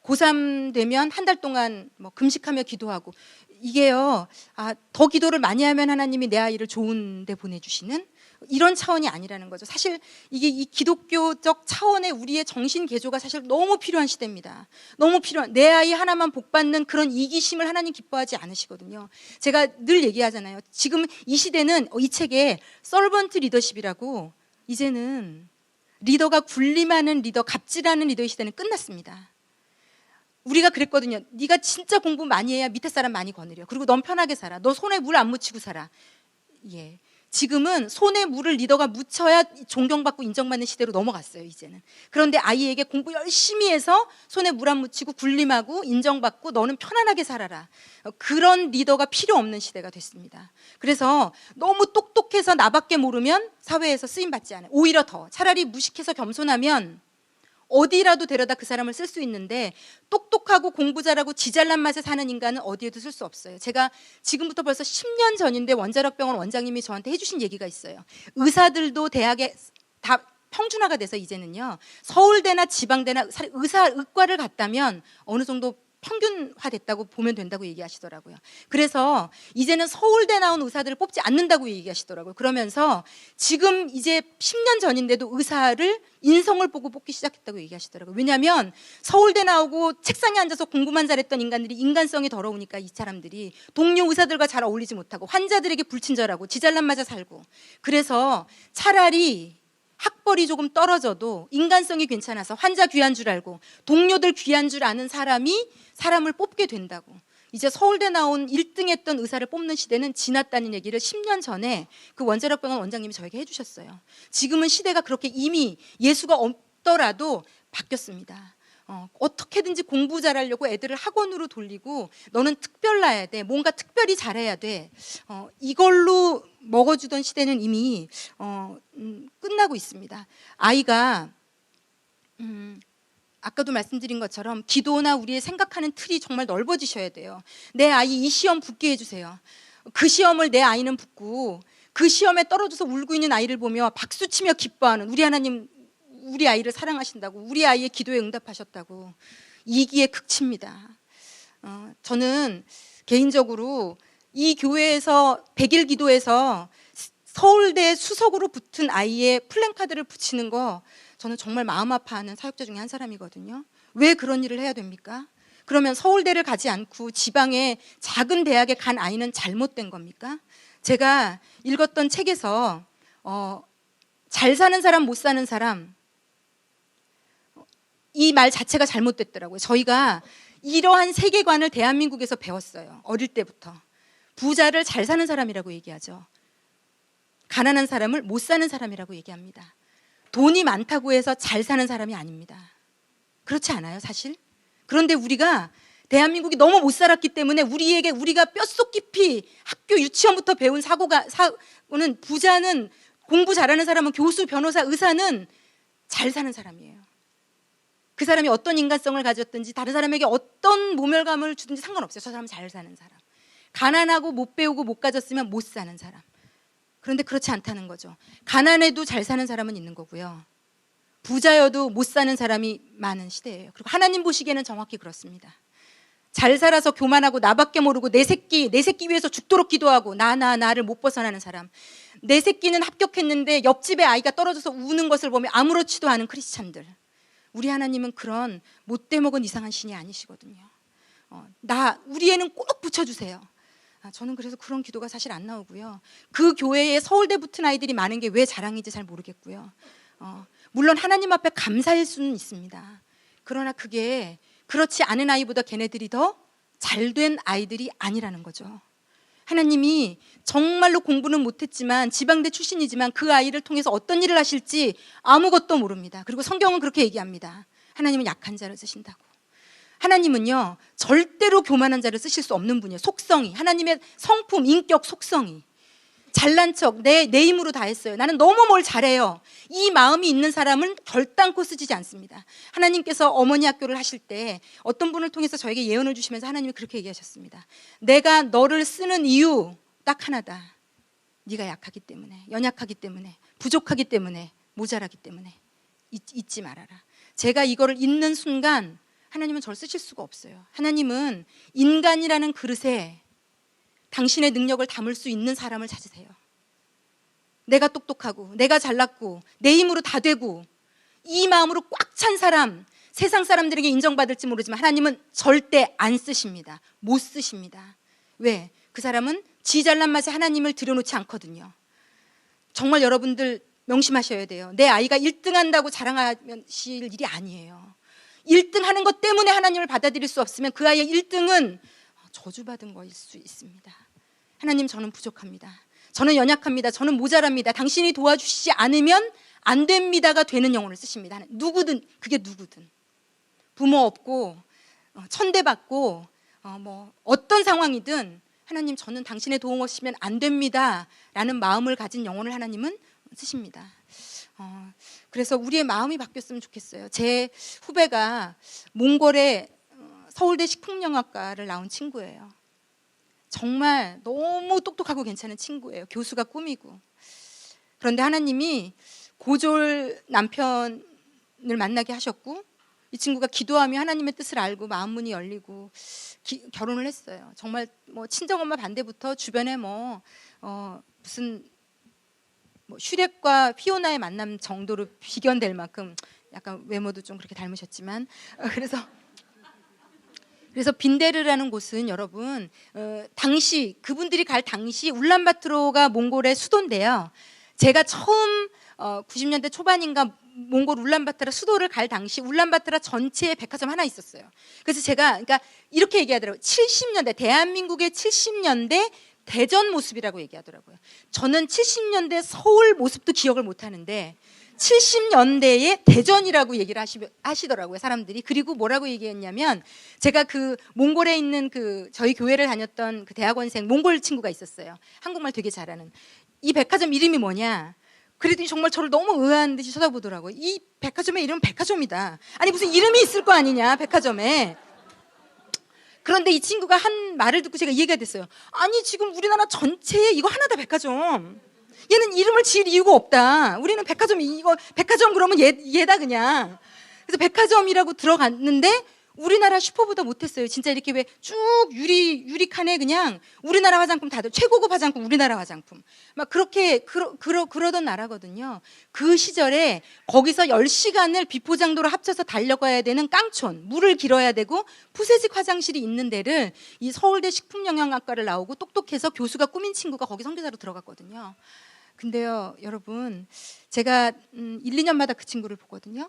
고3 되면 한 달 동안 뭐 금식하며 기도하고 이게요. 더 기도를 많이 하면 하나님이 내 아이를 좋은 데 보내주시는 이런 차원이 아니라는 거죠. 사실 이게 이 기독교적 차원의 우리의 정신 개조가 사실 너무 필요한 시대입니다. 너무 필요한, 내 아이 하나만 복받는 그런 이기심을 하나님 기뻐하지 않으시거든요. 제가 늘 얘기하잖아요. 지금 이 시대는 이 책에 서번트 리더십이라고 이제는 리더가 군림하는 리더, 갑질하는 리더의 시대는 끝났습니다. 우리가 그랬거든요. 네가 진짜 공부 많이 해야 밑에 사람 많이 거느려. 그리고 넌 편하게 살아. 너 손에 물 안 묻히고 살아. 지금은 손에 물을 리더가 묻혀야 존경받고 인정받는 시대로 넘어갔어요. 이제는. 그런데 아이에게 공부 열심히 해서 손에 물 안 묻히고 군림하고 인정받고 너는 편안하게 살아라. 그런 리더가 필요 없는 시대가 됐습니다. 그래서 너무 똑똑해서 나밖에 모르면 사회에서 쓰임받지 않아요. 오히려 더 차라리 무식해서 겸손하면 어디라도 데려다 그 사람을 쓸 수 있는데 똑똑하고 공부 잘하고 지 잘난 맛에 사는 인간은 어디에도 쓸 수 없어요. 제가 지금부터 벌써 10년 전인데 원자력병원 원장님이 저한테 해주신 얘기가 있어요. 의사들도 대학에 다 평준화가 돼서 이제는요. 서울대나 지방대나 의과를 갔다면 어느 정도 평균화됐다고 보면 된다고 얘기하시더라고요. 그래서 이제는 서울대 나온 의사들을 뽑지 않는다고 얘기하시더라고요. 그러면서 지금 이제 10년 전인데도 의사를 인성을 보고 뽑기 시작했다고 얘기하시더라고요. 왜냐하면 서울대 나오고 책상에 앉아서 공부만 잘했던 인간들이 인간성이 더러우니까 이 사람들이 동료 의사들과 잘 어울리지 못하고 환자들에게 불친절하고 지잘난 맞아 살고 그래서 차라리 학벌이 조금 떨어져도 인간성이 괜찮아서 환자 귀한 줄 알고 동료들 귀한 줄 아는 사람이 사람을 뽑게 된다고. 이제 서울대 나온 1등 했던 의사를 뽑는 시대는 지났다는 얘기를 10년 전에 그 원자력병원 원장님이 저에게 해주셨어요. 지금은 시대가 그렇게 이미 예수가 없더라도 바뀌었습니다. 어떻게든지 공부 잘하려고 애들을 학원으로 돌리고 너는 특별나야 돼. 뭔가 특별히 잘해야 돼. 이걸로 먹어주던 시대는 이미 끝나고 있습니다. 아이가 아까도 말씀드린 것처럼 기도나 우리의 생각하는 틀이 정말 넓어지셔야 돼요. 내 아이 이 시험 붙게 해주세요. 그 시험을 내 아이는 붙고 그 시험에 떨어져서 울고 있는 아이를 보며 박수치며 기뻐하는 우리 하나님 우리 아이를 사랑하신다고 우리 아이의 기도에 응답하셨다고 이기의 극치입니다. 저는 개인적으로 이 교회에서 100일 기도에서 서울대 수석으로 붙은 아이의 플랜카드를 붙이는 거 저는 정말 마음 아파하는 사역자 중에 한 사람이거든요. 왜 그런 일을 해야 됩니까? 그러면 서울대를 가지 않고 지방의 작은 대학에 간 아이는 잘못된 겁니까? 제가 읽었던 책에서 잘 사는 사람 못 사는 사람 이 말 자체가 잘못됐더라고요. 저희가 이러한 세계관을 대한민국에서 배웠어요. 어릴 때부터. 부자를 잘 사는 사람이라고 얘기하죠. 가난한 사람을 못 사는 사람이라고 얘기합니다. 돈이 많다고 해서 잘 사는 사람이 아닙니다. 그렇지 않아요, 사실? 그런데 우리가 대한민국이 너무 못 살았기 때문에 우리가 뼛속 깊이 학교 유치원부터 배운 사고는 부자는 공부 잘하는 사람은 교수, 변호사, 의사는 잘 사는 사람이에요. 그 사람이 어떤 인간성을 가졌든지 다른 사람에게 어떤 모멸감을 주든지 상관없어요. 저 사람은 잘 사는 사람. 가난하고 못 배우고 못 가졌으면 못 사는 사람. 그런데 그렇지 않다는 거죠. 가난해도 잘 사는 사람은 있는 거고요. 부자여도 못 사는 사람이 많은 시대예요. 그리고 하나님 보시기에는 정확히 그렇습니다. 잘 살아서 교만하고 나밖에 모르고 내 새끼 위해서 죽도록 기도하고 나를 못 벗어나는 사람. 내 새끼는 합격했는데 옆집에 아이가 떨어져서 우는 것을 보며 아무렇지도 않은 크리스찬들. 우리 하나님은 그런 못돼 먹은 이상한 신이 아니시거든요. 우리 애는 꼭 붙여주세요. 저는 그래서 그런 기도가 사실 안 나오고요. 그 교회에 서울대 붙은 아이들이 많은 게 왜 자랑인지 잘 모르겠고요. 물론 하나님 앞에 감사할 수는 있습니다. 그러나 그게 그렇지 않은 아이보다 걔네들이 더 잘된 아이들이 아니라는 거죠. 하나님이 정말로 공부는 못했지만 지방대 출신이지만 그 아이를 통해서 어떤 일을 하실지 아무것도 모릅니다. 그리고 성경은 그렇게 얘기합니다. 하나님은 약한 자를 쓰신다고. 하나님은요 절대로 교만한 자를 쓰실 수 없는 분이에요. 속성이 하나님의 성품, 인격, 속성이 잘난 척 내 힘으로 다 했어요. 나는 너무 뭘 잘해요. 이 마음이 있는 사람은 결단코 쓰지지 않습니다. 하나님께서 어머니 학교를 하실 때 어떤 분을 통해서 저에게 예언을 주시면서 하나님이 그렇게 얘기하셨습니다. 내가 너를 쓰는 이유 딱 하나다. 네가 약하기 때문에, 연약하기 때문에, 부족하기 때문에, 모자라기 때문에 잊지 말아라. 제가 이거를 잊는 순간 하나님은 저를 쓰실 수가 없어요. 하나님은 인간이라는 그릇에 당신의 능력을 담을 수 있는 사람을 찾으세요. 내가 똑똑하고 내가 잘났고 내 힘으로 다 되고 이 마음으로 꽉 찬 사람, 세상 사람들에게 인정받을지 모르지만 하나님은 절대 안 쓰십니다. 못 쓰십니다. 왜? 그 사람은 지 잘난 맛에 하나님을 들여놓지 않거든요. 정말 여러분들 명심하셔야 돼요. 내 아이가 1등 한다고 자랑하실 일이 아니에요. 1등 하는 것 때문에 하나님을 받아들일 수 없으면 그 아이의 1등은 저주받은 거일 수 있습니다. 하나님, 저는 부족합니다. 저는 연약합니다. 저는 모자랍니다. 당신이 도와주시지 않으면 안 됩니다가 되는 영혼을 쓰십니다. 누구든, 그게 누구든. 부모 없고 천대받고 뭐 어떤 상황이든 하나님, 저는 당신의 도움 없이면 안 됩니다 라는 마음을 가진 영혼을 하나님은 쓰십니다. 그래서 우리의 마음이 바뀌었으면 좋겠어요. 제 후배가 몽골의 서울대 식품영양학과를 나온 친구예요. 정말 너무 똑똑하고 괜찮은 친구예요. 교수가 꿈이고. 그런데 하나님이 고졸 남편을 만나게 하셨고, 이 친구가 기도하며 하나님의 뜻을 알고 마음 문이 열리고 결혼을 했어요. 정말 뭐 친정엄마 반대부터 주변에 무슨 슈렉과 피오나의 만남 정도로 비견될 만큼 약간 외모도 좀 그렇게 닮으셨지만 그래서 빈데르라는 곳은 여러분 당시 그분들이 갈 당시 울란바토르가 몽골의 수도인데요. 제가 처음 90년대 초반인가 몽골 울란바토르 수도를 갈 당시 울란바토르 전체에 백화점 하나 있었어요. 그래서 제가 그러니까 이렇게 얘기하더라고요. 70년대 대한민국의 70년대 대전 모습이라고 얘기하더라고요. 저는 70년대 서울 모습도 기억을 못 하는데 70년대의 대전이라고 얘기를 하시더라고요, 사람들이. 그리고 뭐라고 얘기했냐면, 제가 그 몽골에 있는 저희 교회를 다녔던 그 대학원생 몽골 친구가 있었어요. 한국말 되게 잘하는. 이 백화점 이름이 뭐냐? 그랬더니 정말 저를 너무 의아한 듯이 쳐다보더라고요. 이 백화점의 이름은 백화점이다. 아니 무슨 이름이 있을 거 아니냐, 백화점에. 그런데 이 친구가 한 말을 듣고 제가 이해가 됐어요. 아니 지금 우리나라 전체에 이거 하나다, 백화점. 얘는 이름을 지을 이유가 없다. 우리는 백화점, 이거 백화점 그러면 얘다 그냥. 그래서 백화점이라고 들어갔는데 우리나라 슈퍼보다 못했어요. 진짜 이렇게 왜 쭉 유리칸에 그냥 우리나라 화장품 다들 최고급 화장품, 우리나라 화장품 막 그렇게 그러던 나라거든요. 그 시절에 거기서 10시간을 비포장도로 합쳐서 달려가야 되는 깡촌, 물을 길어야 되고 푸세식 화장실이 있는 데를 이 서울대 식품영양학과를 나오고 똑똑해서 교수가 꾸민 친구가 거기 선교사로 들어갔거든요. 근데요, 여러분, 제가 1, 2년마다 그 친구를 보거든요.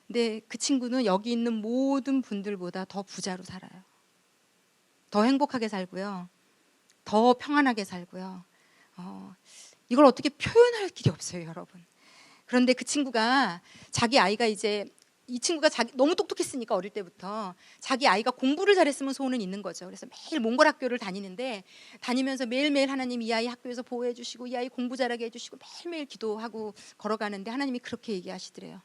근데 그 친구는 여기 있는 모든 분들보다 더 부자로 살아요. 더 행복하게 살고요. 더 평안하게 살고요. 이걸 어떻게 표현할 길이 없어요, 여러분. 그런데 그 친구가 자기 아이가 이제 이 친구가 너무 똑똑했으니까 어릴 때부터 자기 아이가 공부를 잘했으면 소원은 있는 거죠. 그래서 매일 몽골 학교를 다니는데 다니면서 매일매일 하나님 이 아이 학교에서 보호해 주시고 이 아이 공부 잘하게 해주시고 매일매일 기도하고 걸어가는데 하나님이 그렇게 얘기하시더래요.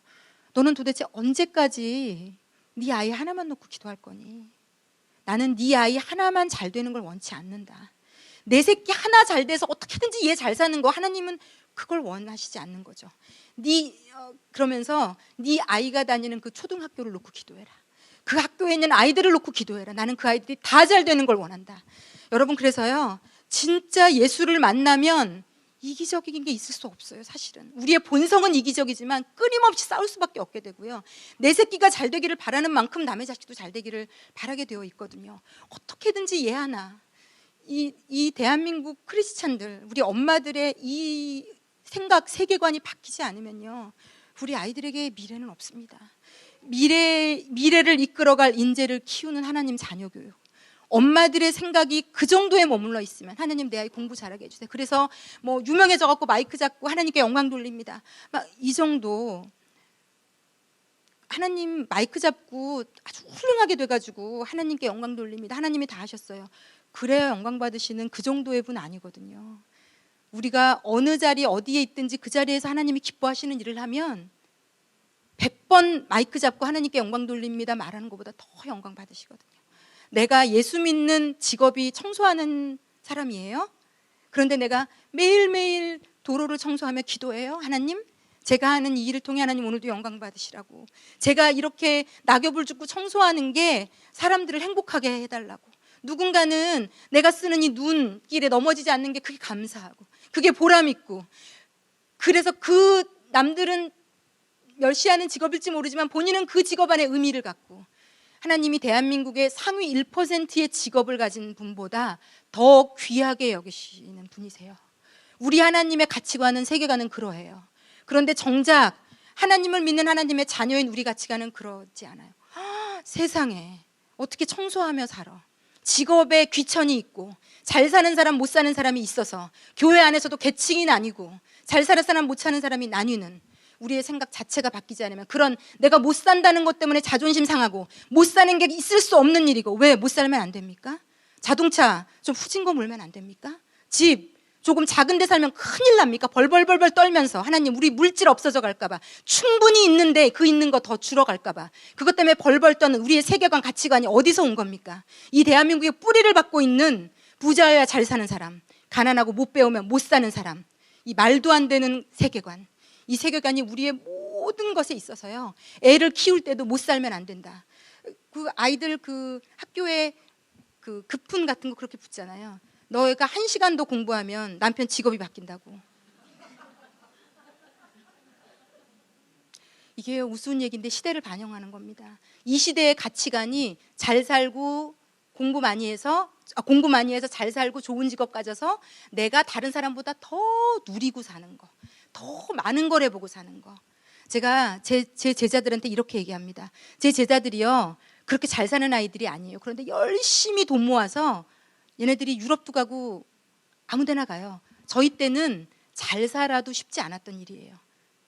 너는 도대체 언제까지 네 아이 하나만 놓고 기도할 거니? 나는 네 아이 하나만 잘 되는 걸 원치 않는다. 내 새끼 하나 잘 돼서 어떻게든지 얘 잘 사는 거 하나님은 그걸 원하시지 않는 거죠. 그러면서 네 아이가 다니는 그 초등학교를 놓고 기도해라. 그 학교에 있는 아이들을 놓고 기도해라. 나는 그 아이들이 다 잘 되는 걸 원한다. 여러분, 그래서요, 진짜 예수를 만나면 이기적인 게 있을 수 없어요. 사실은 우리의 본성은 이기적이지만 끊임없이 싸울 수밖에 없게 되고요. 내 새끼가 잘 되기를 바라는 만큼 남의 자식도 잘 되기를 바라게 되어 있거든요. 어떻게든지 얘 하나, 이 대한민국 크리스찬들, 우리 엄마들의 이 생각, 세계관이 바뀌지 않으면요, 우리 아이들에게 미래는 없습니다. 미래를 이끌어갈 인재를 키우는 하나님 자녀 교육. 엄마들의 생각이 그 정도에 머물러 있으면 하나님 내 아이 공부 잘하게 해주세요. 그래서 뭐 유명해져 갖고 마이크 잡고 하나님께 영광 돌립니다. 막 이 정도. 하나님 마이크 잡고 아주 훌륭하게 돼가지고 하나님께 영광 돌립니다. 하나님이 다 하셨어요. 그래야 영광 받으시는 그 정도의 분 아니거든요. 우리가 어느 자리 어디에 있든지 그 자리에서 하나님이 기뻐하시는 일을 하면 100번 마이크 잡고 하나님께 영광 돌립니다 말하는 것보다 더 영광 받으시거든요. 내가 예수 믿는 직업이 청소하는 사람이에요. 그런데 내가 매일매일 도로를 청소하며 기도해요. 하나님, 제가 하는 이 일을 통해 하나님 오늘도 영광 받으시라고. 제가 이렇게 낙엽을 줍고 청소하는 게 사람들을 행복하게 해달라고. 누군가는 내가 쓰는 이 눈길에 넘어지지 않는 게 그게 감사하고 그게 보람 있고, 그래서 그 남들은 멸시하는 직업일지 모르지만 본인은 그 직업 안에 의미를 갖고, 하나님이 대한민국의 상위 1%의 직업을 가진 분보다 더 귀하게 여기시는 분이세요. 우리 하나님의 가치관은, 세계관은 그러해요. 그런데 정작 하나님을 믿는 하나님의 자녀인 우리 가치관은 그러지 않아요. 세상에 어떻게 청소하며 살아. 직업에 귀천이 있고 잘 사는 사람 못 사는 사람이 있어서 교회 안에서도 계층이 나뉘고 잘 사는 사람 못 사는 사람이 나뉘는 우리의 생각 자체가 바뀌지 않으면, 그런 내가 못 산다는 것 때문에 자존심 상하고 못 사는 게 있을 수 없는 일이고, 왜 못 살면 안 됩니까? 자동차 좀 후진 거 몰면 안 됩니까? 집 조금 작은 데 살면 큰일 납니까? 벌벌벌벌 떨면서 하나님 우리 물질 없어져 갈까 봐, 충분히 있는데 그 있는 거 더 줄어갈까 봐, 그것 때문에 벌벌 떠는 우리의 세계관 가치관이 어디서 온 겁니까? 이 대한민국의 뿌리를 받고 있는 부자여야 잘 사는 사람, 가난하고 못 배우면 못 사는 사람, 이 말도 안 되는 세계관, 이 세계관이 우리의 모든 것에 있어서요, 애를 키울 때도 못 살면 안 된다. 그 아이들 그 학교에 그 급훈 같은 거 그렇게 붙잖아요. 너희가 1시간 더 공부하면 남편 직업이 바뀐다고. 이게 우스운 얘기인데 시대를 반영하는 겁니다. 이 시대의 가치관이 잘 살고 공부 많이 해서 잘 살고 좋은 직업 가져서 내가 다른 사람보다 더 누리고 사는 거, 더 많은 걸 해보고 사는 거. 제가 제 제자들한테 이렇게 얘기합니다. 제 제자들이요, 그렇게 잘 사는 아이들이 아니에요. 그런데 열심히 돈 모아서 얘네들이 유럽도 가고 아무 데나 가요. 저희 때는 잘 살아도 쉽지 않았던 일이에요.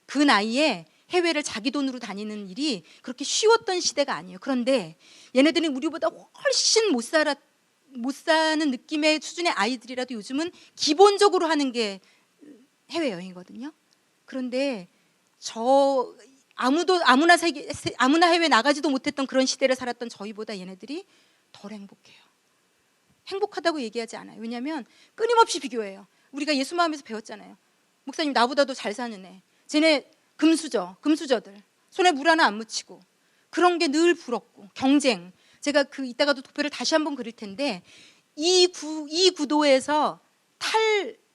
그 나이에 해외를 자기 돈으로 다니는 일이 그렇게 쉬웠던 시대가 아니에요. 그런데 얘네들은 우리보다 훨씬 못 사는 느낌의 수준의 아이들이라도 요즘은 기본적으로 하는 게 해외여행이거든요. 그런데 아무나 해외 나가지도 못했던 그런 시대를 살았던 저희보다 얘네들이 덜 행복해요. 행복하다고 얘기하지 않아요. 왜냐하면 끊임없이 비교해요. 우리가 예수 마음에서 배웠잖아요. 목사님 나보다도 잘 사는 애, 쟤네 금수저들 손에 물 하나 안 묻히고, 그런 게 늘 부럽고, 경쟁. 제가 이따가도 도표를 다시 한번 그릴 텐데, 이 구도에서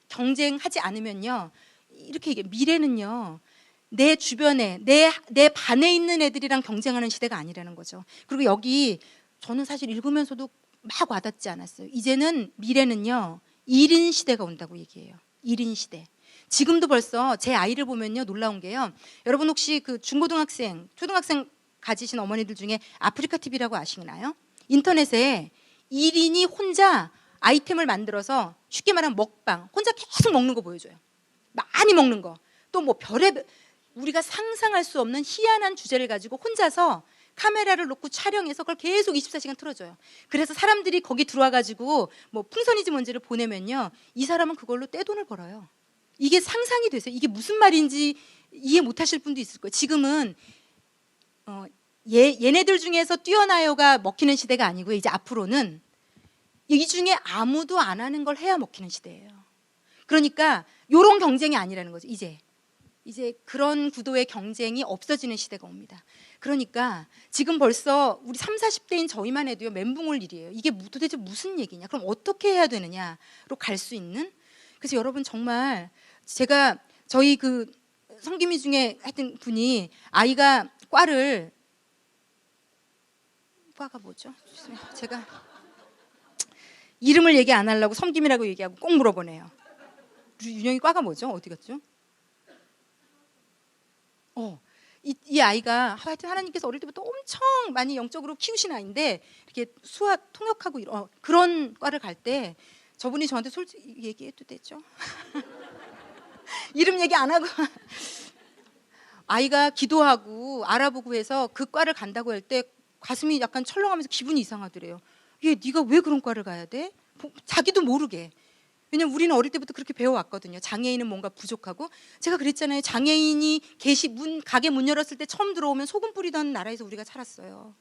경쟁하지 않으면요, 이렇게 얘기해요. 미래는요, 내 주변에 내 반에 있는 애들이랑 경쟁하는 시대가 아니라는 거죠. 그리고 여기 저는 사실 읽으면서도 막 와닿지 않았어요. 이제는 미래는요 1인 시대가 온다고 얘기해요. 1인 시대. 지금도 벌써 제 아이를 보면요 놀라운 게요, 여러분 혹시 그 중고등학생, 초등학생 가지신 어머니들 중에 아프리카 TV라고 아시나요? 인터넷에 1인이 혼자 아이템을 만들어서, 쉽게 말하면 먹방, 혼자 계속 먹는 거 보여줘요. 많이 먹는 거. 또 뭐 우리가 상상할 수 없는 희한한 주제를 가지고 혼자서 카메라를 놓고 촬영해서 그걸 계속 24시간 틀어줘요. 그래서 사람들이 거기 들어와가지고 뭐 풍선이지 뭔지를 보내면요, 이 사람은 그걸로 떼돈을 벌어요. 이게 상상이 되세요? 이게 무슨 말인지 이해 못하실 분도 있을 거예요. 지금은 얘네들 중에서 뛰어나요가 먹히는 시대가 아니고, 이제 앞으로는 이 중에 아무도 안 하는 걸 해야 먹히는 시대예요. 그러니까 이런 경쟁이 아니라는 거죠. 이제 그런 구도의 경쟁이 없어지는 시대가 옵니다. 그러니까 지금 벌써 우리 30, 40대인 저희만 해도요 멘붕 올 일이에요. 이게 도대체 무슨 얘기냐, 그럼 어떻게 해야 되느냐로 갈 수 있는. 그래서 여러분 정말, 제가 저희 그 성기미 중에 하여튼 분이, 아이가 과가 뭐죠? 제가 이름을 얘기 안 하려고 섬김이라고 얘기하고 꼭 물어보네요. 윤영이 과가 뭐죠? 어디 갔죠? 이 아이가 하여튼 하나님께서 어릴 때부터 엄청 많이 영적으로 키우신 아이인데, 이렇게 수학 통역하고 그런 과를 갈 때 저분이 저한테 솔직히 얘기해도 되죠? 이름 얘기 안 하고 아이가 기도하고 알아보고 해서 그 과를 간다고 할 때 가슴이 약간 철렁하면서 기분이 이상하더래요. 얘 네가 왜 그런 과를 가야 돼? 자기도 모르게. 왜냐면 우리는 어릴 때부터 그렇게 배워왔거든요. 장애인은 뭔가 부족하고. 제가 그랬잖아요. 장애인이 가게 문 열었을 때 처음 들어오면 소금 뿌리던 나라에서 우리가 살았어요.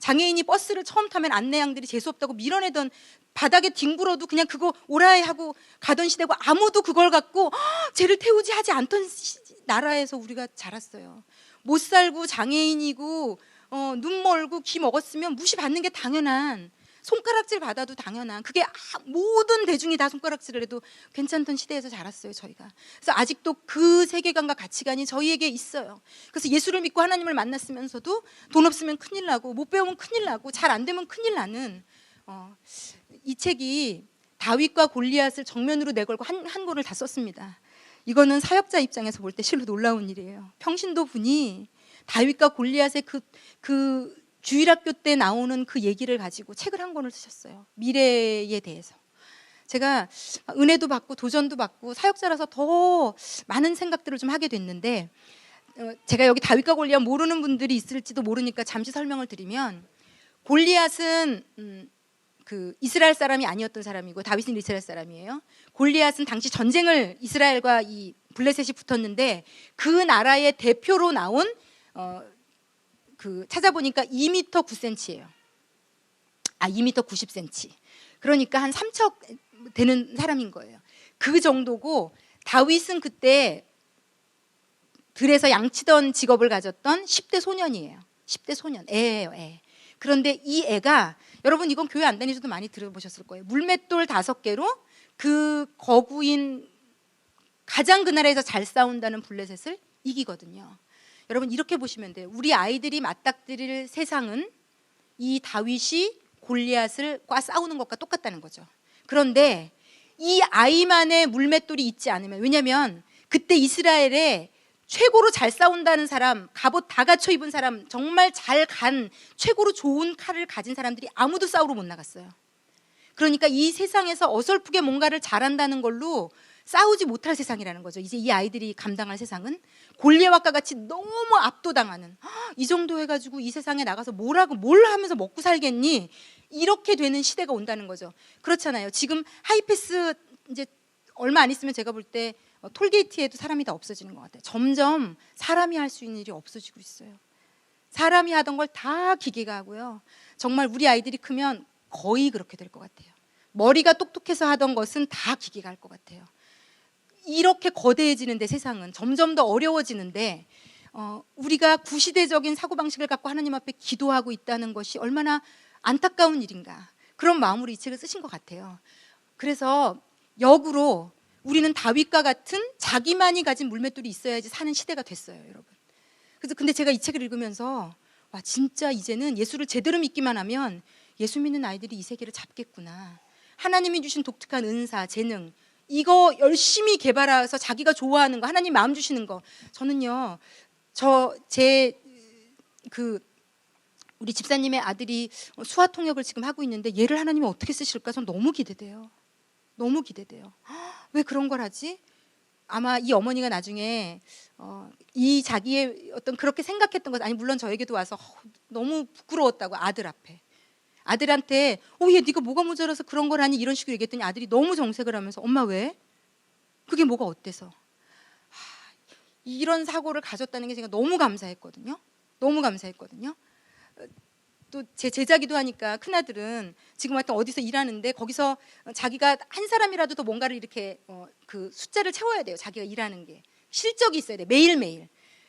장애인이 버스를 처음 타면 안내양들이 재수없다고 밀어내던, 바닥에 뒹굴어도 그냥 그거 오라이 하고 가던 시대고, 아무도 그걸 갖고 쟤를 태우지 하지 않던 나라에서 우리가 자랐어요. 못 살고 장애인이고 눈 멀고 귀 먹었으면 무시받는 게 당연한, 손가락질 받아도 당연한, 그게 모든 대중이 다 손가락질을 해도 괜찮던 시대에서 자랐어요, 저희가. 그래서 아직도 그 세계관과 가치관이 저희에게 있어요. 그래서 예수를 믿고 하나님을 만났으면서도 돈 없으면 큰일 나고, 못 배우면 큰일 나고, 잘 안 되면 큰일 나는, 이 책이 다윗과 골리앗을 정면으로 내걸고 한 권을 다 썼습니다. 이거는 사역자 입장에서 볼 때 실로 놀라운 일이에요. 평신도 분이 다윗과 골리앗의 그 주일학교 때 나오는 그 얘기를 가지고 책을 한 권을 쓰셨어요. 미래에 대해서. 제가 은혜도 받고 도전도 받고 사역자라서 더 많은 생각들을 좀 하게 됐는데, 제가 여기 다윗과 골리앗 모르는 분들이 있을지도 모르니까 잠시 설명을 드리면, 골리앗은 그 이스라엘 사람이 아니었던 사람이고 다윗은 이스라엘 사람이에요. 골리앗은 당시 전쟁을 이스라엘과 이 블레셋이 붙었는데, 그 나라의 대표로 나온 찾아보니까 2m 9cm예요. 2m 90cm. 그러니까 한 3척 되는 사람인 거예요. 그 정도고, 다윗은 그때 들에서 양치던 직업을 가졌던 10대 소년이에요. 10대 소년, 애예요, 애. 그런데 이 애가, 여러분 이건 교회 안 다니셔도 많이 들어보셨을 거예요. 물맷돌 5개로 그 거구인, 가장 그 나라에서 잘 싸운다는 블레셋을 이기거든요. 여러분 이렇게 보시면 돼요. 우리 아이들이 맞닥뜨릴 세상은 이 다윗이 골리앗과 싸우는 것과 똑같다는 거죠. 그런데 이 아이만의 물맷돌이 있지 않으면, 왜냐하면 그때 이스라엘에 최고로 잘 싸운다는 사람, 갑옷 다 갖춰 입은 사람, 정말 잘 간 최고로 좋은 칼을 가진 사람들이 아무도 싸우러 못 나갔어요. 그러니까 이 세상에서 어설프게 뭔가를 잘한다는 걸로 싸우지 못할 세상이라는 거죠. 이제 이 아이들이 감당할 세상은 골리앗과 같이 너무 압도당하는, 이 정도 해가지고 이 세상에 나가서 뭘 하면서 먹고 살겠니? 이렇게 되는 시대가 온다는 거죠. 그렇잖아요. 지금 하이패스 이제 얼마 안 있으면 제가 볼 때 톨게이트에도 사람이 다 없어지는 것 같아요. 점점 사람이 할 수 있는 일이 없어지고 있어요. 사람이 하던 걸 다 기계가 하고요. 정말 우리 아이들이 크면 거의 그렇게 될 것 같아요. 머리가 똑똑해서 하던 것은 다 기계가 할 것 같아요. 이렇게 거대해지는데, 세상은 점점 더 어려워지는데, 우리가 구시대적인 사고방식을 갖고 하나님 앞에 기도하고 있다는 것이 얼마나 안타까운 일인가, 그런 마음으로 이 책을 쓰신 것 같아요. 그래서 역으로 우리는 다윗과 같은 자기만이 가진 물맷돌이 있어야지 사는 시대가 됐어요, 여러분. 그래서 근데 제가 이 책을 읽으면서, 와, 진짜 이제는 예수를 제대로 믿기만 하면 예수 믿는 아이들이 이 세계를 잡겠구나. 하나님이 주신 독특한 은사, 재능, 이거 열심히 개발해서 자기가 좋아하는 거, 하나님 마음 주시는 거. 저는요, 우리 집사님의 아들이 수화 통역을 지금 하고 있는데, 얘를 하나님이 어떻게 쓰실까? 전 너무 기대돼요. 너무 기대돼요. 왜 그런 걸 하지? 아마 이 어머니가 나중에 이 자기의 어떤 그렇게 생각했던 것, 아니 물론 저에게도 와서 너무 부끄러웠다고, 아들 앞에. 아들한테 얘 네가 뭐가 모자라서 그런 걸 하니, 이런 식으로 얘기했더니 아들이 너무 정색을 하면서, 엄마 왜? 그게 뭐가 어때서? 이런 사고를 가졌다는 게 제가 너무 감사했거든요. 너무 감사했거든요. 또 제 제자기도 하니까 큰아들은 지금 하여튼 어디서 일하는데, 거기서 자기가 한 사람이라도 더 뭔가를 이렇게 그 숫자를 채워야 돼요. 자기가 일하는 게 실적이 있어야 돼, 매일매일.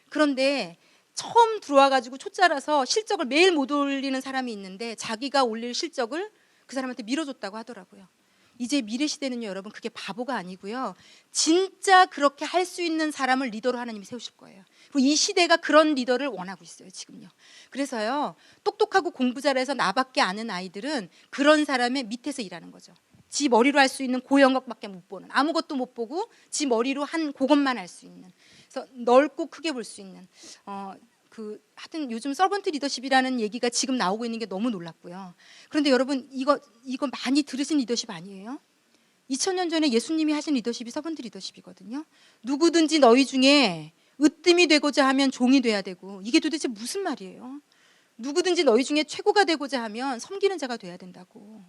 그런데 처음 들어와가지고 초짜라서 실적을 매일 못 올리는 사람이 있는데, 자기가 올릴 실적을 그 사람한테 밀어줬다고 하더라고요. 이제 미래 시대는요, 여러분, 그게 바보가 아니고요, 진짜 그렇게 할 수 있는 사람을 리더로 하나님이 세우실 거예요. 그리고 이 시대가 그런 리더를 원하고 있어요, 지금요. 그래서요, 똑똑하고 공부 잘해서 나밖에 아는 아이들은 그런 사람의 밑에서 일하는 거죠. 지 머리로 할 수 있는 고영역밖에 못 보는, 아무것도 못 보고 지 머리로 한 그것만 할 수 있는, 그래서 넓고 크게 볼 수 있는, 하여튼 요즘 서번트 리더십이라는 얘기가 지금 나오고 있는 게 너무 놀랍고요. 그런데 여러분, 이거 많이 들으신 리더십 아니에요? 2000년 전에 예수님이 하신 리더십이 서번트 리더십이거든요. 누구든지 너희 중에 으뜸이 되고자 하면 종이 돼야 되고, 이게 도대체 무슨 말이에요? 누구든지 너희 중에 최고가 되고자 하면 섬기는 자가 돼야 된다고.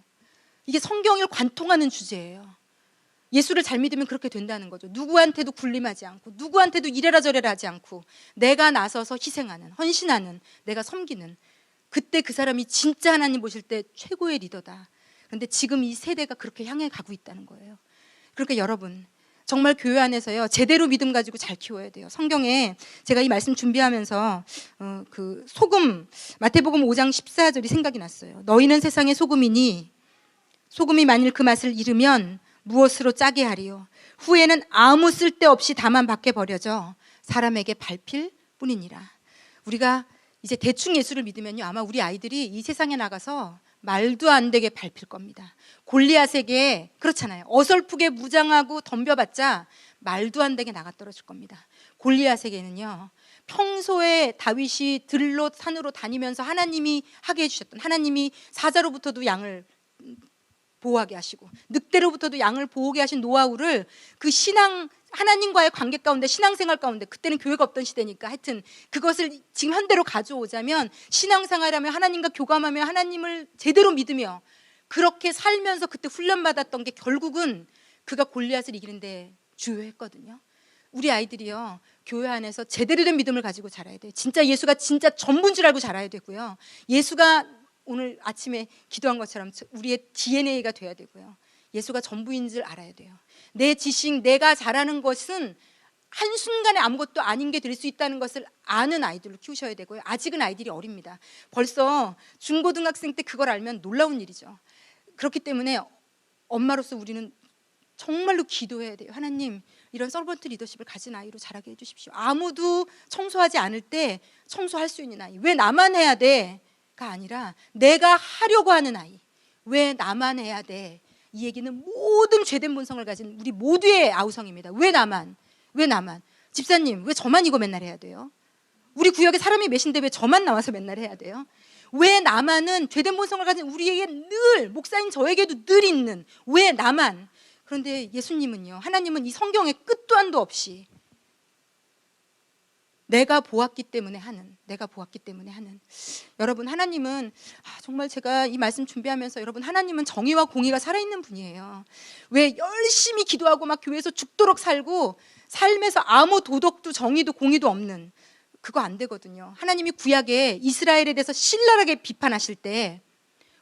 이게 성경을 관통하는 주제예요. 예수를 잘 믿으면 그렇게 된다는 거죠. 누구한테도 군림하지 않고 누구한테도 이래라 저래라 하지 않고 내가 나서서 희생하는, 헌신하는, 내가 섬기는, 그때 그 사람이 진짜 하나님 보실 때 최고의 리더다. 그런데 지금 이 세대가 그렇게 향해 가고 있다는 거예요. 그러니까 여러분, 정말 교회 안에서요 제대로 믿음 가지고 잘 키워야 돼요. 성경에 제가 이 말씀 준비하면서 그 소금, 마태복음 5장 14절이 생각이 났어요. 너희는 세상의 소금이니 소금이 만일 그 맛을 잃으면 무엇으로 짜게 하리요? 후에는 아무 쓸데없이 다만 밖에 버려져 사람에게 밟힐 뿐이니라. 우리가 이제 대충 예수를 믿으면요 아마 우리 아이들이 이 세상에 나가서 말도 안 되게 밟힐 겁니다. 골리앗에게 그렇잖아요. 어설프게 무장하고 덤벼봤자 말도 안 되게 나가 떨어질 겁니다. 골리앗에게는요 평소에 다윗이 들로 산으로 다니면서 하나님이 하게 해주셨던, 하나님이 사자로부터도 양을 보호하게 하시고 늑대로부터도 양을 보호하게 하신 노하우를 그 신앙, 하나님과의 관계 가운데, 신앙생활 가운데, 그때는 교회가 없던 시대니까 하여튼 그것을 지금 현대로 가져오자면 신앙생활하며 하나님과 교감하며 하나님을 제대로 믿으며 그렇게 살면서 그때 훈련받았던 게 결국은 그가 골리앗을 이기는데 주요했거든요. 우리 아이들이요 교회 안에서 제대로 된 믿음을 가지고 자라야 돼요. 진짜 예수가 진짜 전부인 줄 알고 자라야 되고요. 예수가 오늘 아침에 기도한 것처럼 우리의 DNA가 돼야 되고요. 예수가 전부인 줄 알아야 돼요. 내 지식, 내가 잘하는 것은 한순간에 아무것도 아닌 게 될 수 있다는 것을 아는 아이들로 키우셔야 되고요. 아직은 아이들이 어립니다. 벌써 중고등학생 때 그걸 알면 놀라운 일이죠. 그렇기 때문에 엄마로서 우리는 정말로 기도해야 돼요. 하나님, 이런 서번트 리더십을 가진 아이로 자라게 해주십시오. 아무도 청소하지 않을 때 청소할 수 있는 아이. 왜 나만 해야 돼? 가 아니라 내가 하려고 하는 아이. 왜 나만 해야 돼? 이 얘기는 모든 죄된 본성을 가진 우리 모두의 아우성입니다. 왜 나만? 왜 나만? 집사님, 왜 저만 이거 맨날 해야 돼요? 우리 구역에 사람이 몇인데 왜 저만 나와서 맨날 해야 돼요? 왜 나만은 죄된 본성을 가진 우리에게 늘, 목사인 저에게도 늘 있는 왜 나만? 그런데 예수님은요, 하나님은 이 성경에 끝도 한도 없이 내가 보았기 때문에 하는, 내가 보았기 때문에 하는. 여러분, 하나님은 정말 제가 이 말씀 준비하면서 여러분, 하나님은 정의와 공의가 살아있는 분이에요. 왜 열심히 기도하고 막 교회에서 죽도록 살고 삶에서 아무 도덕도 정의도 공의도 없는, 그거 안 되거든요. 하나님이 구약에 이스라엘에 대해서 신랄하게 비판하실 때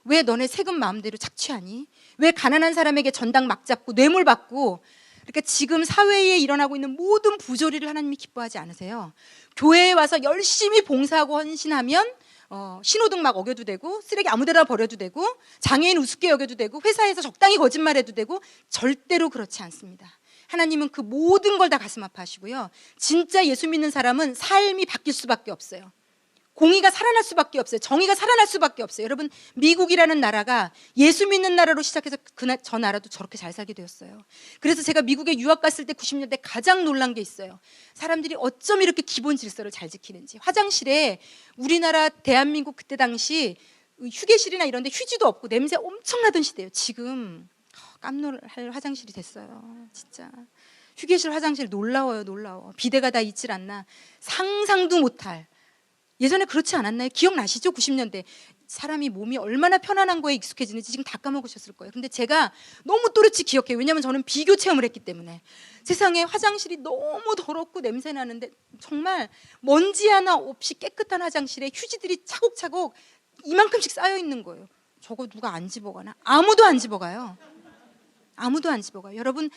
왜 너네 세금 마음대로 착취하니? 왜 가난한 사람에게 전당 막 잡고 뇌물 받고, 그러니까 지금 사회에 일어나고 있는 모든 부조리를 하나님이 기뻐하지 않으세요. 교회에 와서 열심히 봉사하고 헌신하면 신호등 막 어겨도 되고, 쓰레기 아무데나 버려도 되고, 장애인 우습게 여겨도 되고, 회사에서 적당히 거짓말해도 되고, 절대로 그렇지 않습니다. 하나님은 그 모든 걸 다 가슴 아파하시고요. 진짜 예수 믿는 사람은 삶이 바뀔 수밖에 없어요. 공의가 살아날 수밖에 없어요. 정의가 살아날 수밖에 없어요. 여러분, 미국이라는 나라가 예수 믿는 나라로 시작해서 저 나라도 저렇게 잘 살게 되었어요. 그래서 제가 미국에 유학 갔을 때 90년대 가장 놀란 게 있어요. 사람들이 어쩜 이렇게 기본 질서를 잘 지키는지. 화장실에 우리나라 대한민국 그때 당시 휴게실이나 이런 데 휴지도 없고 냄새 엄청 나던 시대예요. 지금 깜놀할 화장실이 됐어요. 진짜 휴게실 화장실 놀라워요. 놀라워. 비데가 다 있질 않나. 상상도 못할. 예전에 그렇지 않았나요? 기억나시죠? 90년대 사람이 몸이 얼마나 편안한 거에 익숙해지는지 지금 다 까먹으셨을 거예요. 근데 제가 너무 또렷이 기억해요. 왜냐하면 저는 비교 체험을 했기 때문에. 세상에 화장실이 너무 더럽고 냄새 나는데 정말 먼지 하나 없이 깨끗한 화장실에 휴지들이 차곡차곡 이만큼씩 쌓여 있는 거예요. 저거 누가 안 집어가나? 아무도 안 집어가요. 아무도 안 집어가요. 여러분,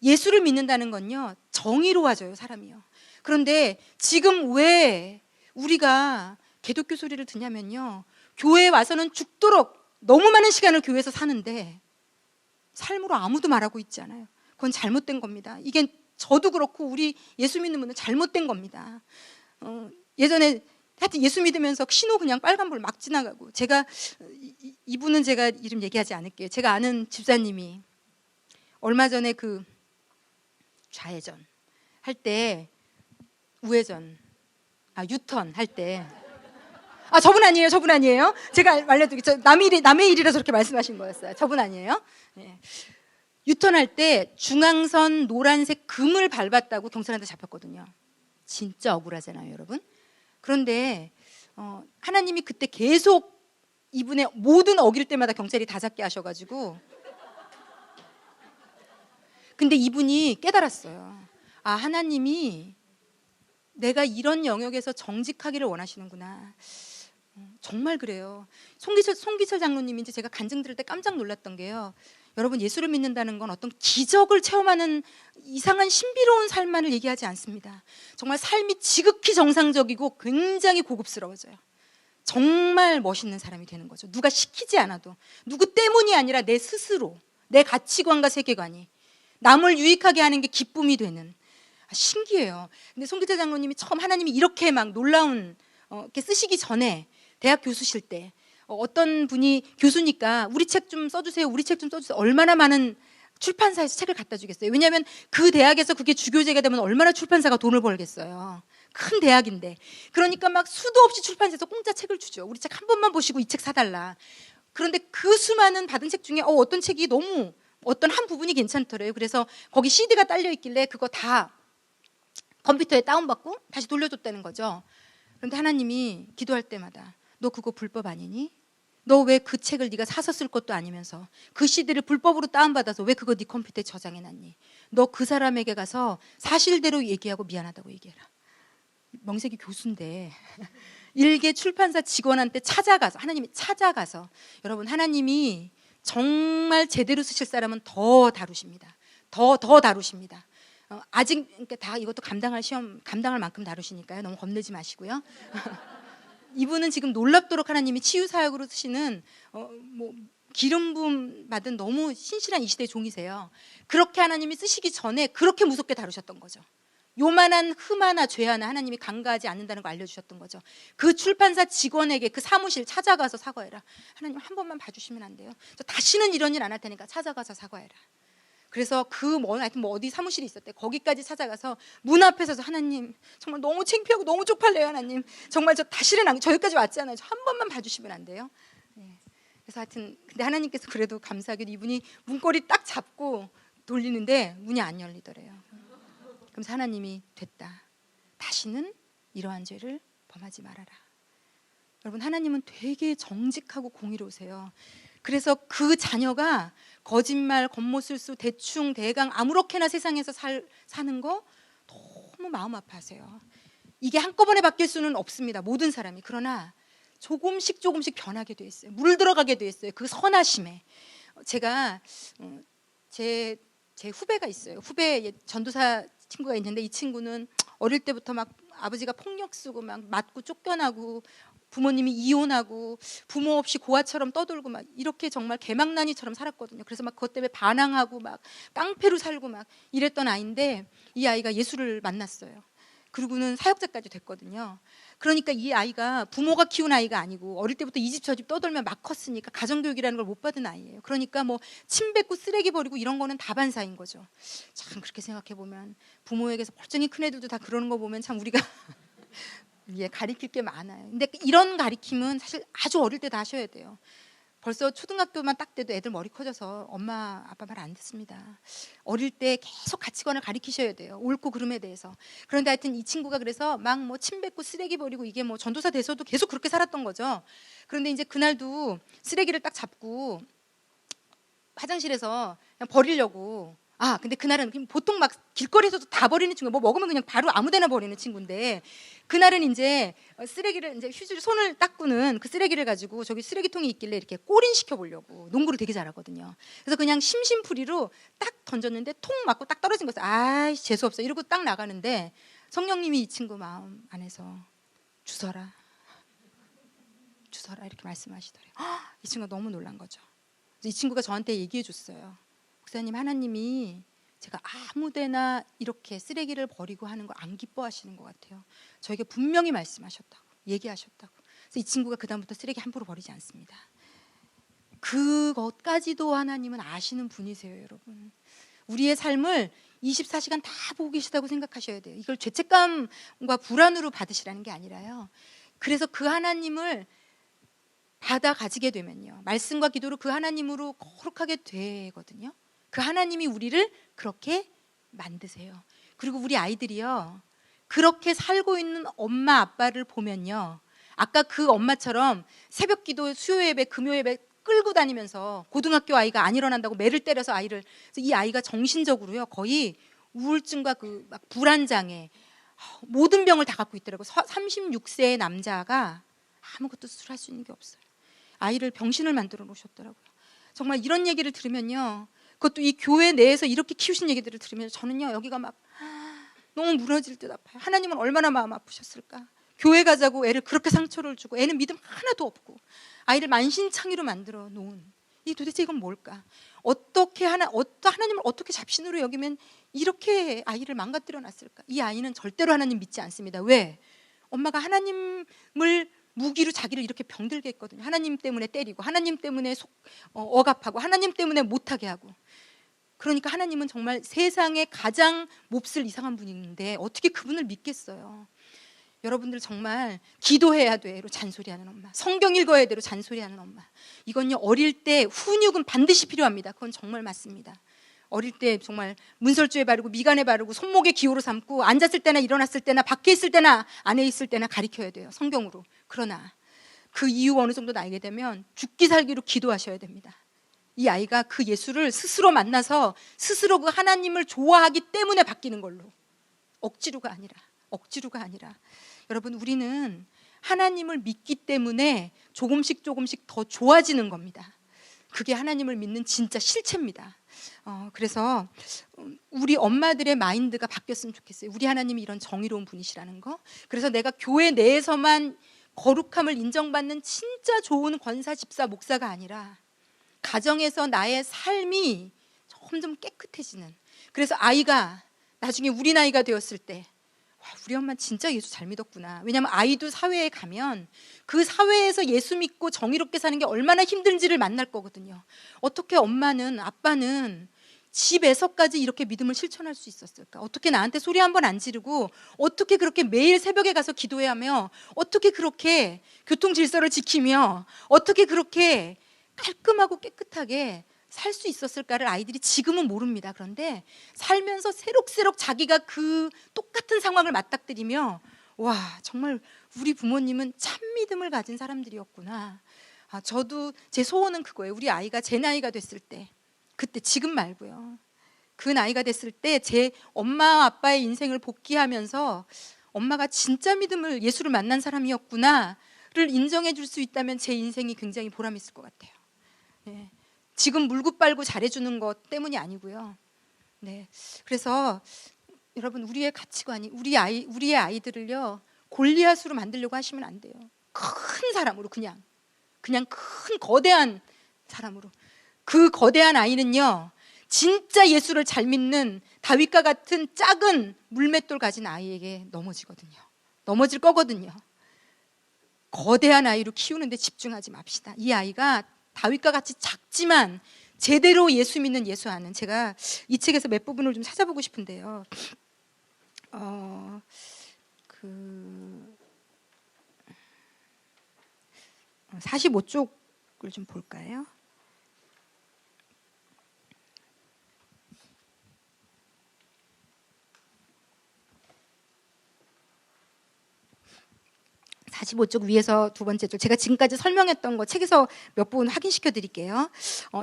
예수를 믿는다는 건요, 정의로워져요, 사람이요. 그런데 지금 왜 우리가 기독교 소리를 듣냐면요, 교회에 와서는 죽도록 너무 많은 시간을 교회에서 사는데 삶으로 아무도 말하고 있지 않아요. 그건 잘못된 겁니다. 이게 저도 그렇고 우리 예수 믿는 분은 잘못된 겁니다. 예전에 하여튼 예수 믿으면서 신호 그냥 빨간불 막 지나가고, 제가 이분은 제가 이름 얘기하지 않을게요. 제가 아는 집사님이 얼마 전에 그 좌회전 할 때 우회전 유턴 할 때 저분 아니에요. 저분 아니에요. 제가 알려드릴게요. 남의 일이라서 그렇게 말씀하신 거였어요. 저분 아니에요. 네. 유턴할 때 중앙선 노란색 금을 밟았다고 경찰한테 잡혔거든요. 진짜 억울하잖아요, 여러분. 그런데 하나님이 그때 계속 이분의 모든 어길 때마다 경찰이 다 잡게 하셔가지고 근데 이분이 깨달았어요. 아, 하나님이 내가 이런 영역에서 정직하기를 원하시는구나. 정말 그래요. 송기철 장로님이 이제 제가 간증 들을 때 깜짝 놀랐던 게요. 여러분, 예수를 믿는다는 건 어떤 기적을 체험하는 이상한 신비로운 삶만을 얘기하지 않습니다. 정말 삶이 지극히 정상적이고 굉장히 고급스러워져요. 정말 멋있는 사람이 되는 거죠. 누가 시키지 않아도, 누구 때문이 아니라 내 스스로, 내 가치관과 세계관이 남을 유익하게 하는 게 기쁨이 되는, 신기해요. 근데 송기철 장로님이 처음 하나님이 이렇게 막 놀라운 이렇게 쓰시기 전에 대학 교수실 때 어떤 분이 교수니까 우리 책 좀 써주세요, 우리 책 좀 써주세요. 얼마나 많은 출판사에서 책을 갖다 주겠어요. 왜냐하면 그 대학에서 그게 주교제가 되면 얼마나 출판사가 돈을 벌겠어요. 큰 대학인데. 그러니까 막 수도 없이 출판사에서 공짜 책을 주죠. 우리 책 한 번만 보시고 이 책 사달라. 그런데 그 수많은 받은 책 중에 어떤 책이 너무 어떤 한 부분이 괜찮더래요. 그래서 거기 CD가 딸려 있길래 그거 다 컴퓨터에 다운받고 다시 돌려줬다는 거죠. 그런데 하나님이 기도할 때마다 너 그거 불법 아니니? 너 왜 그 책을 네가 사서 쓸 것도 아니면서 그 CD를 불법으로 다운받아서 왜 그거 네 컴퓨터에 저장해놨니? 너 그 사람에게 가서 사실대로 얘기하고 미안하다고 얘기해라. 명색이 교수인데 일개 출판사 직원한테 찾아가서, 하나님이 찾아가서, 여러분, 하나님이 정말 제대로 쓰실 사람은 더 다루십니다. 더 다루십니다. 아직 그러니까 다 이것도 감당할 만큼 다루시니까요. 너무 겁내지 마시고요. 이분은 지금 놀랍도록 하나님이 치유 사역으로 쓰시는 기름 부음 받은 너무 신실한 이 시대의 종이세요. 그렇게 하나님이 쓰시기 전에 그렇게 무섭게 다루셨던 거죠. 요만한 흠 하나 죄 하나 하나님이 간과하지 않는다는 걸 알려주셨던 거죠. 그 출판사 직원에게 그 사무실 찾아가서 사과해라. 하나님 한 번만 봐주시면 안 돼요? 저 다시는 이런 일 안 할 테니까 찾아가서 사과해라. 그래서 하여튼 어디 사무실이 있었대. 거기까지 찾아가서 문 앞에 서서 하나님 정말 너무 창피하고 너무 쪽팔려요. 하나님 정말 저 다시는 저기까지 왔잖아요. 저 한 번만 봐주시면 안 돼요? 네. 그래서 하여튼 근데 하나님께서 그래도 감사하게도 이분이 문고리 딱 잡고 돌리는데 문이 안 열리더래요. 그래서 하나님이 됐다. 다시는 이러한 죄를 범하지 말아라. 여러분, 하나님은 되게 정직하고 공의로우세요. 그래서 그 자녀가 거짓말, 겉모술수, 대충, 대강 아무렇게나 세상에서 사는 거 너무 마음 아파하세요. 이게 한꺼번에 바뀔 수는 없습니다. 모든 사람이. 그러나 조금씩 변하게 돼 있어요. 물들어가게 돼 있어요. 그 선하심에. 제가 제 후배가 있어요. 후배 전도사 친구가 있는데 이 친구는 어릴 때부터 막 아버지가 폭력 쓰고 막 맞고 쫓겨나고 부모님이 이혼하고 부모 없이 고아처럼 떠돌고 막 이렇게 정말 개망난이처럼 살았거든요. 그래서 막 그것 때문에 반항하고 막 깡패로 살고 막 이랬던 아이인데 이 아이가 예수를 만났어요. 그리고는 사역자까지 됐거든요. 그러니까 이 아이가 부모가 키운 아이가 아니고 어릴 때부터 이 집 저 집 떠돌며 막 컸으니까 가정교육이라는 걸 못 받은 아이예요. 그러니까 뭐 침 뱉고 쓰레기 버리고 이런 거는 다반사인 거죠. 참 그렇게 생각해 보면 부모에게서 멀쩡히 큰 애들도 다 그러는 거 보면 참 우리가 가리킬 게 많아요. 근데 이런 가리킴은 사실 아주 어릴 때 다 하셔야 돼요. 벌써 초등학교만 딱 돼도 애들 머리 커져서 엄마 아빠 말 안 듣습니다. 어릴 때 계속 가치관을 가리키셔야 돼요. 옳고 그름에 대해서. 그런데 하여튼 이 친구가 그래서 막 뭐 침 뱉고 쓰레기 버리고 이게 뭐 전도사 돼서도 계속 그렇게 살았던 거죠. 그런데 이제 그날도 쓰레기를 딱 잡고 화장실에서 그냥 버리려고. 근데 그날은 보통 막 길거리에서도 다 버리는 친구, 뭐 먹으면 그냥 바로 아무데나 버리는 친구인데 그날은 이제 쓰레기를 이제 휴지로 손을 닦고는 그 쓰레기를 가지고 저기 쓰레기통이 있길래 이렇게 꼬린시켜 보려고. 농구를 되게 잘하거든요. 그래서 그냥 심심풀이로 딱 던졌는데 통 맞고 딱 떨어진 거죠. 아이 재수 없어 이러고 딱 나가는데 성령님이 이 친구 마음 안에서 주서라 이렇게 말씀하시더래요. 이 친구가 너무 놀란 거죠. 그래서 이 친구가 저한테 얘기해 줬어요. 목사님, 하나님이 제가 아무데나 이렇게 쓰레기를 버리고 하는 걸 안 기뻐하시는 것 같아요. 저에게 분명히 말씀하셨다고, 얘기하셨다고. 그래서 이 친구가 그다음부터 쓰레기 함부로 버리지 않습니다. 그것까지도 하나님은 아시는 분이세요, 여러분. 우리의 삶을 24시간 다 보고 계시다고 생각하셔야 돼요. 이걸 죄책감과 불안으로 받으시라는 게 아니라요. 그래서 그 하나님을 받아 가지게 되면요, 말씀과 기도로 그 하나님으로 거룩하게 되거든요. 그 하나님이 우리를 그렇게 만드세요. 그리고 우리 아이들이요, 그렇게 살고 있는 엄마 아빠를 보면요, 아까 그 엄마처럼 새벽기도, 수요예배, 금요예배 끌고 다니면서 고등학교 아이가 안 일어난다고 매를 때려서 아이를, 그래서 이 아이가 정신적으로요 거의 우울증과 그 막 불안장애, 모든 병을 다 갖고 있더라고요. 36세의 남자가 아무것도 수술할 수 있는 게 없어요. 아이를 병신을 만들어 놓으셨더라고요. 정말 이런 얘기를 들으면요, 그것도 이 교회 내에서 이렇게 키우신 얘기들을 들으면 저는요 여기가 막 너무 무너질 듯 아파요. 하나님은 얼마나 마음 아프셨을까. 교회 가자고 애를 그렇게 상처를 주고 애는 믿음 하나도 없고 아이를 만신창이로 만들어 놓은, 이 도대체 이건 뭘까? 하나님을 어떻게 잡신으로 여기면 이렇게 아이를 망가뜨려 놨을까? 이 아이는 절대로 하나님 믿지 않습니다. 왜? 엄마가 하나님을 무기로 자기를 이렇게 병들게 했거든요. 하나님 때문에 때리고, 하나님 때문에 억압하고, 하나님 때문에 못하게 하고. 그러니까 하나님은 정말 세상에 가장 몹쓸 이상한 분인데 어떻게 그분을 믿겠어요? 여러분들 정말 기도해야 돼로 잔소리하는 엄마, 성경 읽어야 돼로 잔소리하는 엄마, 이건요 어릴 때 훈육은 반드시 필요합니다. 그건 정말 맞습니다. 어릴 때 정말 문설주에 바르고 미간에 바르고 손목에 기호로 삼고 앉았을 때나 일어났을 때나 밖에 있을 때나 안에 있을 때나 가리켜야 돼요, 성경으로. 그러나 그 이후 어느 정도 나이게 되면 죽기 살기로 기도하셔야 됩니다. 이 아이가 그 예수를 스스로 만나서 스스로 그 하나님을 좋아하기 때문에 바뀌는 걸로, 억지로가 아니라 여러분, 우리는 하나님을 믿기 때문에 조금씩 더 좋아지는 겁니다. 그게 하나님을 믿는 진짜 실체입니다. 그래서 우리 엄마들의 마인드가 바뀌었으면 좋겠어요. 우리 하나님이 이런 정의로운 분이시라는 거. 그래서 내가 교회 내에서만 거룩함을 인정받는 진짜 좋은 권사, 집사, 목사가 아니라 가정에서 나의 삶이 점점 깨끗해지는, 그래서 아이가 나중에 우리 나이가 되었을 때 와, 우리 엄마 진짜 예수 잘 믿었구나. 왜냐하면 아이도 사회에 가면 그 사회에서 예수 믿고 정의롭게 사는 게 얼마나 힘든지를 만날 거거든요. 어떻게 엄마는, 아빠는 집에서까지 이렇게 믿음을 실천할 수 있었을까? 어떻게 나한테 소리 한 번 안 지르고, 어떻게 그렇게 매일 새벽에 가서 기도해야 하며, 어떻게 그렇게 교통 질서를 지키며, 어떻게 그렇게 깔끔하고 깨끗하게 살 수 있었을까를 아이들이 지금은 모릅니다. 그런데 살면서 새록새록 자기가 그 똑같은 상황을 맞닥뜨리며, 와, 정말 우리 부모님은 참 믿음을 가진 사람들이었구나. 저도 제 소원은 그거예요. 우리 아이가 제 나이가 됐을 때, 그때, 지금 말고요, 그 나이가 됐을 때 제 엄마 아빠의 인생을 복귀하면서 엄마가 진짜 믿음을, 예수를 만난 사람이었구나를 인정해 줄 수 있다면 제 인생이 굉장히 보람 있을 것 같아요. 네. 지금 물고 빨고 잘해주는 것 때문이 아니고요. 네. 그래서 여러분, 우리의 가치관이, 우리의 아이들을요 골리앗으로 만들려고 하시면 안 돼요. 큰 사람으로, 그냥 큰 거대한 사람으로. 그 거대한 아이는요 진짜 예수를 잘 믿는 다윗과 같은 작은 물맷돌 가진 아이에게 넘어질 거거든요. 거대한 아이로 키우는데 집중하지 맙시다. 이 아이가 다윗과 같이 작지만 제대로 예수 믿는, 예수하는, 제가 이 책에서 몇 부분을 좀 찾아보고 싶은데요. 45쪽을 좀 볼까요? (45쪽) 위에서 두 번째 쪽, 제가 지금까지 설명했던 거 책에서 몇 부분 확인시켜 드릴게요.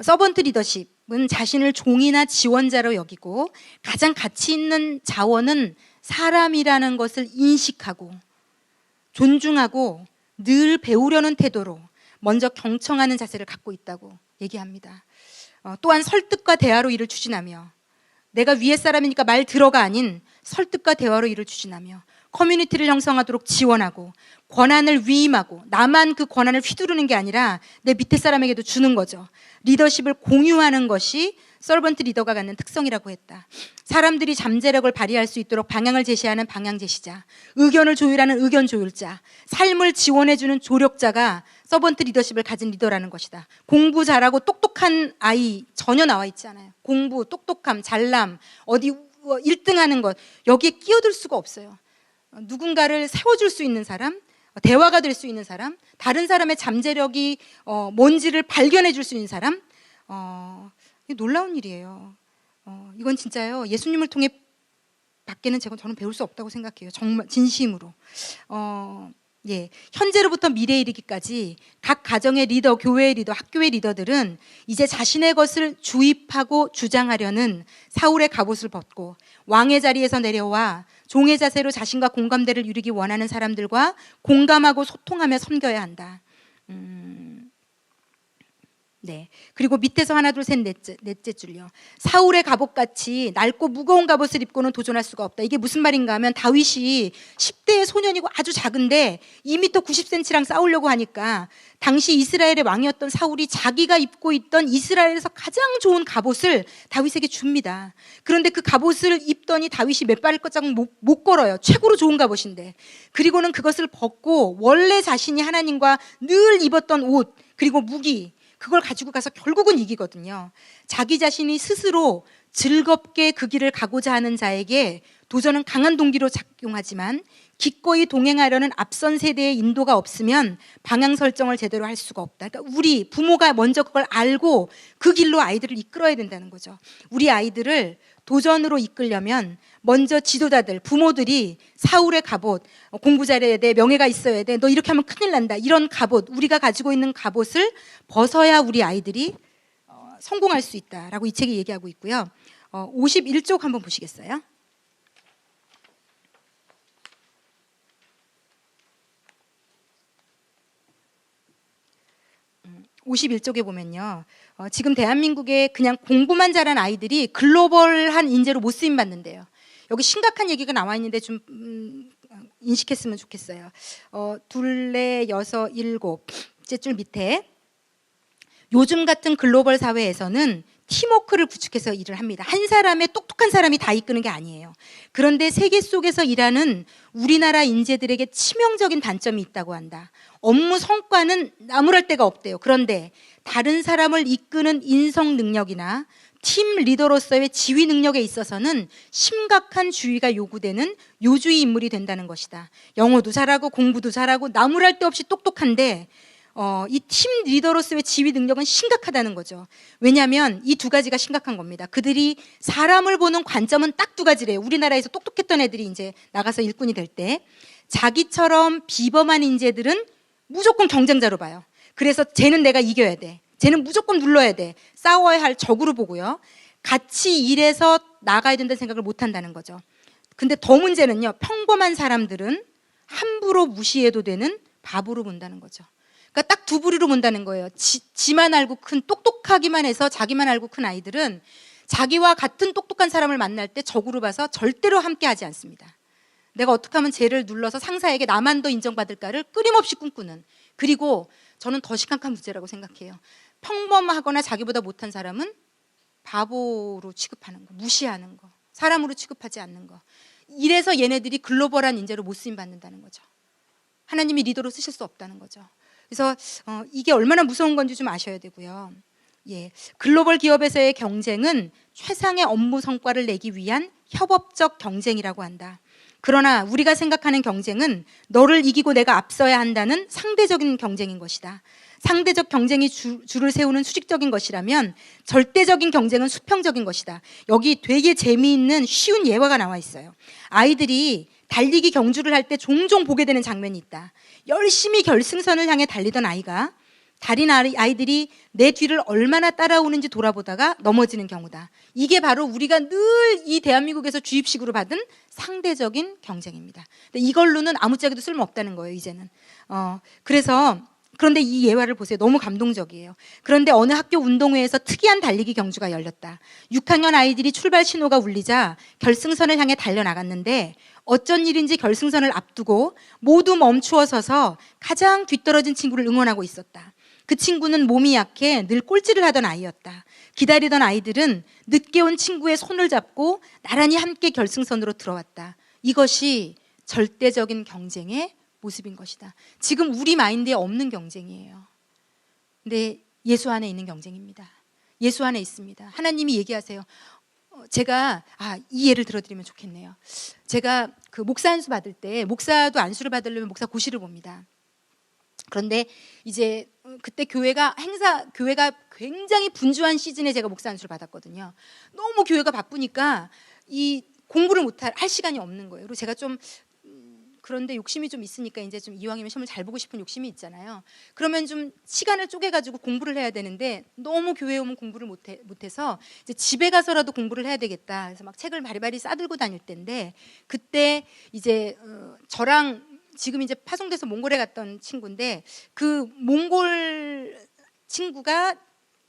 서번트 리더십은 자신을 종이나 지원자로 여기고 가장 가치 있는 자원은 사람이라는 것을 인식하고 존중하고 늘 배우려는 태도로 먼저 경청하는 자세를 갖고 있다고 얘기합니다. 또한 설득과 대화로 이를 추진하며, 내가 위에 사람이니까 말 들어가 아닌 설득과 대화로 이를 추진하며 커뮤니티를 형성하도록 지원하고 권한을 위임하고, 나만 그 권한을 휘두르는 게 아니라 내 밑에 사람에게도 주는 거죠. 리더십을 공유하는 것이 서번트 리더가 갖는 특성이라고 했다. 사람들이 잠재력을 발휘할 수 있도록 방향을 제시하는 방향 제시자, 의견을 조율하는 의견 조율자, 삶을 지원해주는 조력자가 서번트 리더십을 가진 리더라는 것이다. 공부 잘하고 똑똑한 아이 전혀 나와 있지 않아요. 공부, 똑똑함, 잘남, 어디 1등하는 것, 여기에 끼어들 수가 없어요. 누군가를 세워줄 수 있는 사람, 대화가 될 수 있는 사람, 다른 사람의 잠재력이 뭔지를 발견해 줄 수 있는 사람, 놀라운 일이에요. 이건 진짜요, 예수님을 통해 밖에는 저는 배울 수 없다고 생각해요. 정말 진심으로. 예, 현재로부터 미래에 이르기까지 각 가정의 리더, 교회의 리더, 학교의 리더들은 이제 자신의 것을 주입하고 주장하려는 사울의 갑옷을 벗고 왕의 자리에서 내려와 종의 자세로 자신과 공감대를 이루기 원하는 사람들과 공감하고 소통하며 섬겨야 한다. 네. 그리고 밑에서 하나 둘 셋 넷째 줄요. 사울의 갑옷같이 낡고 무거운 갑옷을 입고는 도전할 수가 없다. 이게 무슨 말인가 하면 다윗이 10대의 소년이고 아주 작은데 2m 90cm랑 싸우려고 하니까 당시 이스라엘의 왕이었던 사울이 자기가 입고 있던 이스라엘에서 가장 좋은 갑옷을 다윗에게 줍니다. 그런데 그 갑옷을 입더니 다윗이 몇 발자국 못 걸어요. 최고로 좋은 갑옷인데. 그리고는 그것을 벗고 원래 자신이 하나님과 늘 입었던 옷 그리고 무기 그걸 가지고 가서 결국은 이기거든요. 자기 자신이 스스로 즐겁게 그 길을 가고자 하는 자에게 도전은 강한 동기로 작용하지만 기꺼이 동행하려는 앞선 세대의 인도가 없으면 방향 설정을 제대로 할 수가 없다. 그러니까 우리 부모가 먼저 그걸 알고 그 길로 아이들을 이끌어야 된다는 거죠. 우리 아이들을 도전으로 이끌려면 먼저 지도자들, 부모들이 사울의 갑옷, 공부 잘해야 돼, 명예가 있어야 돼, 너 이렇게 하면 큰일 난다. 이런 갑옷, 우리가 가지고 있는 갑옷을 벗어야 우리 아이들이 성공할 수 있다라고 이 책이 얘기하고 있고요. 51쪽 한번 보시겠어요? 51쪽에 보면요. 지금 대한민국에 그냥 공부만 잘한 아이들이 글로벌한 인재로 못 쓰임 받는데요. 여기 심각한 얘기가 나와 있는데 좀 인식했으면 좋겠어요. 둘레, 여섯, 일곱째 줄 밑에 요즘 같은 글로벌 사회에서는 팀워크를 구축해서 일을 합니다. 한 사람의 똑똑한 사람이 다 이끄는 게 아니에요. 그런데 세계 속에서 일하는 우리나라 인재들에게 치명적인 단점이 있다고 한다. 업무 성과는 나무랄 데가 없대요. 그런데 다른 사람을 이끄는 인성 능력이나 팀 리더로서의 지휘 능력에 있어서는 심각한 주의가 요구되는 요주의 인물이 된다는 것이다. 영어도 잘하고 공부도 잘하고 나무랄 데 없이 똑똑한데 이 팀 리더로서의 지휘 능력은 심각하다는 거죠. 왜냐하면 이 두 가지가 심각한 겁니다. 그들이 사람을 보는 관점은 딱 두 가지래요. 우리나라에서 똑똑했던 애들이 이제 나가서 일꾼이 될 때 자기처럼 비범한 인재들은 무조건 경쟁자로 봐요. 그래서 쟤는 내가 이겨야 돼. 쟤는 무조건 눌러야 돼. 싸워야 할 적으로 보고요. 같이 일해서 나가야 된다는 생각을 못 한다는 거죠. 근데 더 문제는요. 평범한 사람들은 함부로 무시해도 되는 바보로 본다는 거죠. 그러니까 딱 두 부류로 본다는 거예요. 지만 알고 큰 똑똑하기만 해서 자기만 알고 큰 아이들은 자기와 같은 똑똑한 사람을 만날 때 적으로 봐서 절대로 함께 하지 않습니다. 내가 어떻게 하면 쟤를 눌러서 상사에게 나만 더 인정받을까를 끊임없이 꿈꾸는. 그리고 저는 더 심각한 문제라고 생각해요. 평범하거나 자기보다 못한 사람은 바보로 취급하는 거, 무시하는 거, 사람으로 취급하지 않는 거. 이래서 얘네들이 글로벌한 인재로 못 쓰임 받는다는 거죠. 하나님이 리더로 쓰실 수 없다는 거죠. 그래서 이게 얼마나 무서운 건지 좀 아셔야 되고요. 예, 글로벌 기업에서의 경쟁은 최상의 업무 성과를 내기 위한 협업적 경쟁이라고 한다. 그러나 우리가 생각하는 경쟁은 너를 이기고 내가 앞서야 한다는 상대적인 경쟁인 것이다. 상대적 경쟁이 줄을 세우는 수직적인 것이라면 절대적인 경쟁은 수평적인 것이다. 여기 되게 재미있는 쉬운 예화가 나와 있어요. 아이들이 달리기 경주를 할 때 종종 보게 되는 장면이 있다. 열심히 결승선을 향해 달리던 아이가 다른 아이들이 내 뒤를 얼마나 따라오는지 돌아보다가 넘어지는 경우다. 이게 바로 우리가 늘 이 대한민국에서 주입식으로 받은 상대적인 경쟁입니다. 근데 이걸로는 아무짝에도 쓸모없다는 거예요, 이제는. 그런데 이 예화를 보세요. 너무 감동적이에요. 그런데 어느 학교 운동회에서 특이한 달리기 경주가 열렸다. 6학년 아이들이 출발 신호가 울리자 결승선을 향해 달려나갔는데 어쩐 일인지 결승선을 앞두고 모두 멈추어 서서 가장 뒤떨어진 친구를 응원하고 있었다. 그 친구는 몸이 약해 늘 꼴찌를 하던 아이였다. 기다리던 아이들은 늦게 온 친구의 손을 잡고 나란히 함께 결승선으로 들어왔다. 이것이 절대적인 경쟁의 모습인 것이다. 지금 우리 마인드에 없는 경쟁이에요. 근데 예수 안에 있는 경쟁입니다. 예수 안에 있습니다. 하나님이 얘기하세요. 제가 이 예를 들어드리면 좋겠네요. 제가 그 목사 안수 받을 때 목사도 안수를 받으려면 목사 고시를 봅니다. 그런데 이제 그때 교회가 굉장히 분주한 시즌에 제가 목사 안수를 받았거든요. 너무 교회가 바쁘니까 이 공부를 할 시간이 없는 거예요. 그리고 제가 좀 그런데 욕심이 좀 있으니까 이제 좀 이왕이면 시험을 잘 보고 싶은 욕심이 있잖아요. 그러면 좀 시간을 쪼개가지고 공부를 해야 되는데 너무 교회에 오면 공부를 못해서 이제 집에 가서라도 공부를 해야 되겠다. 그래서 막 책을 바리바리 싸들고 다닐 때인데 그때 이제 저랑 지금 이제 파송돼서 몽골에 갔던 친구인데 그 몽골 친구가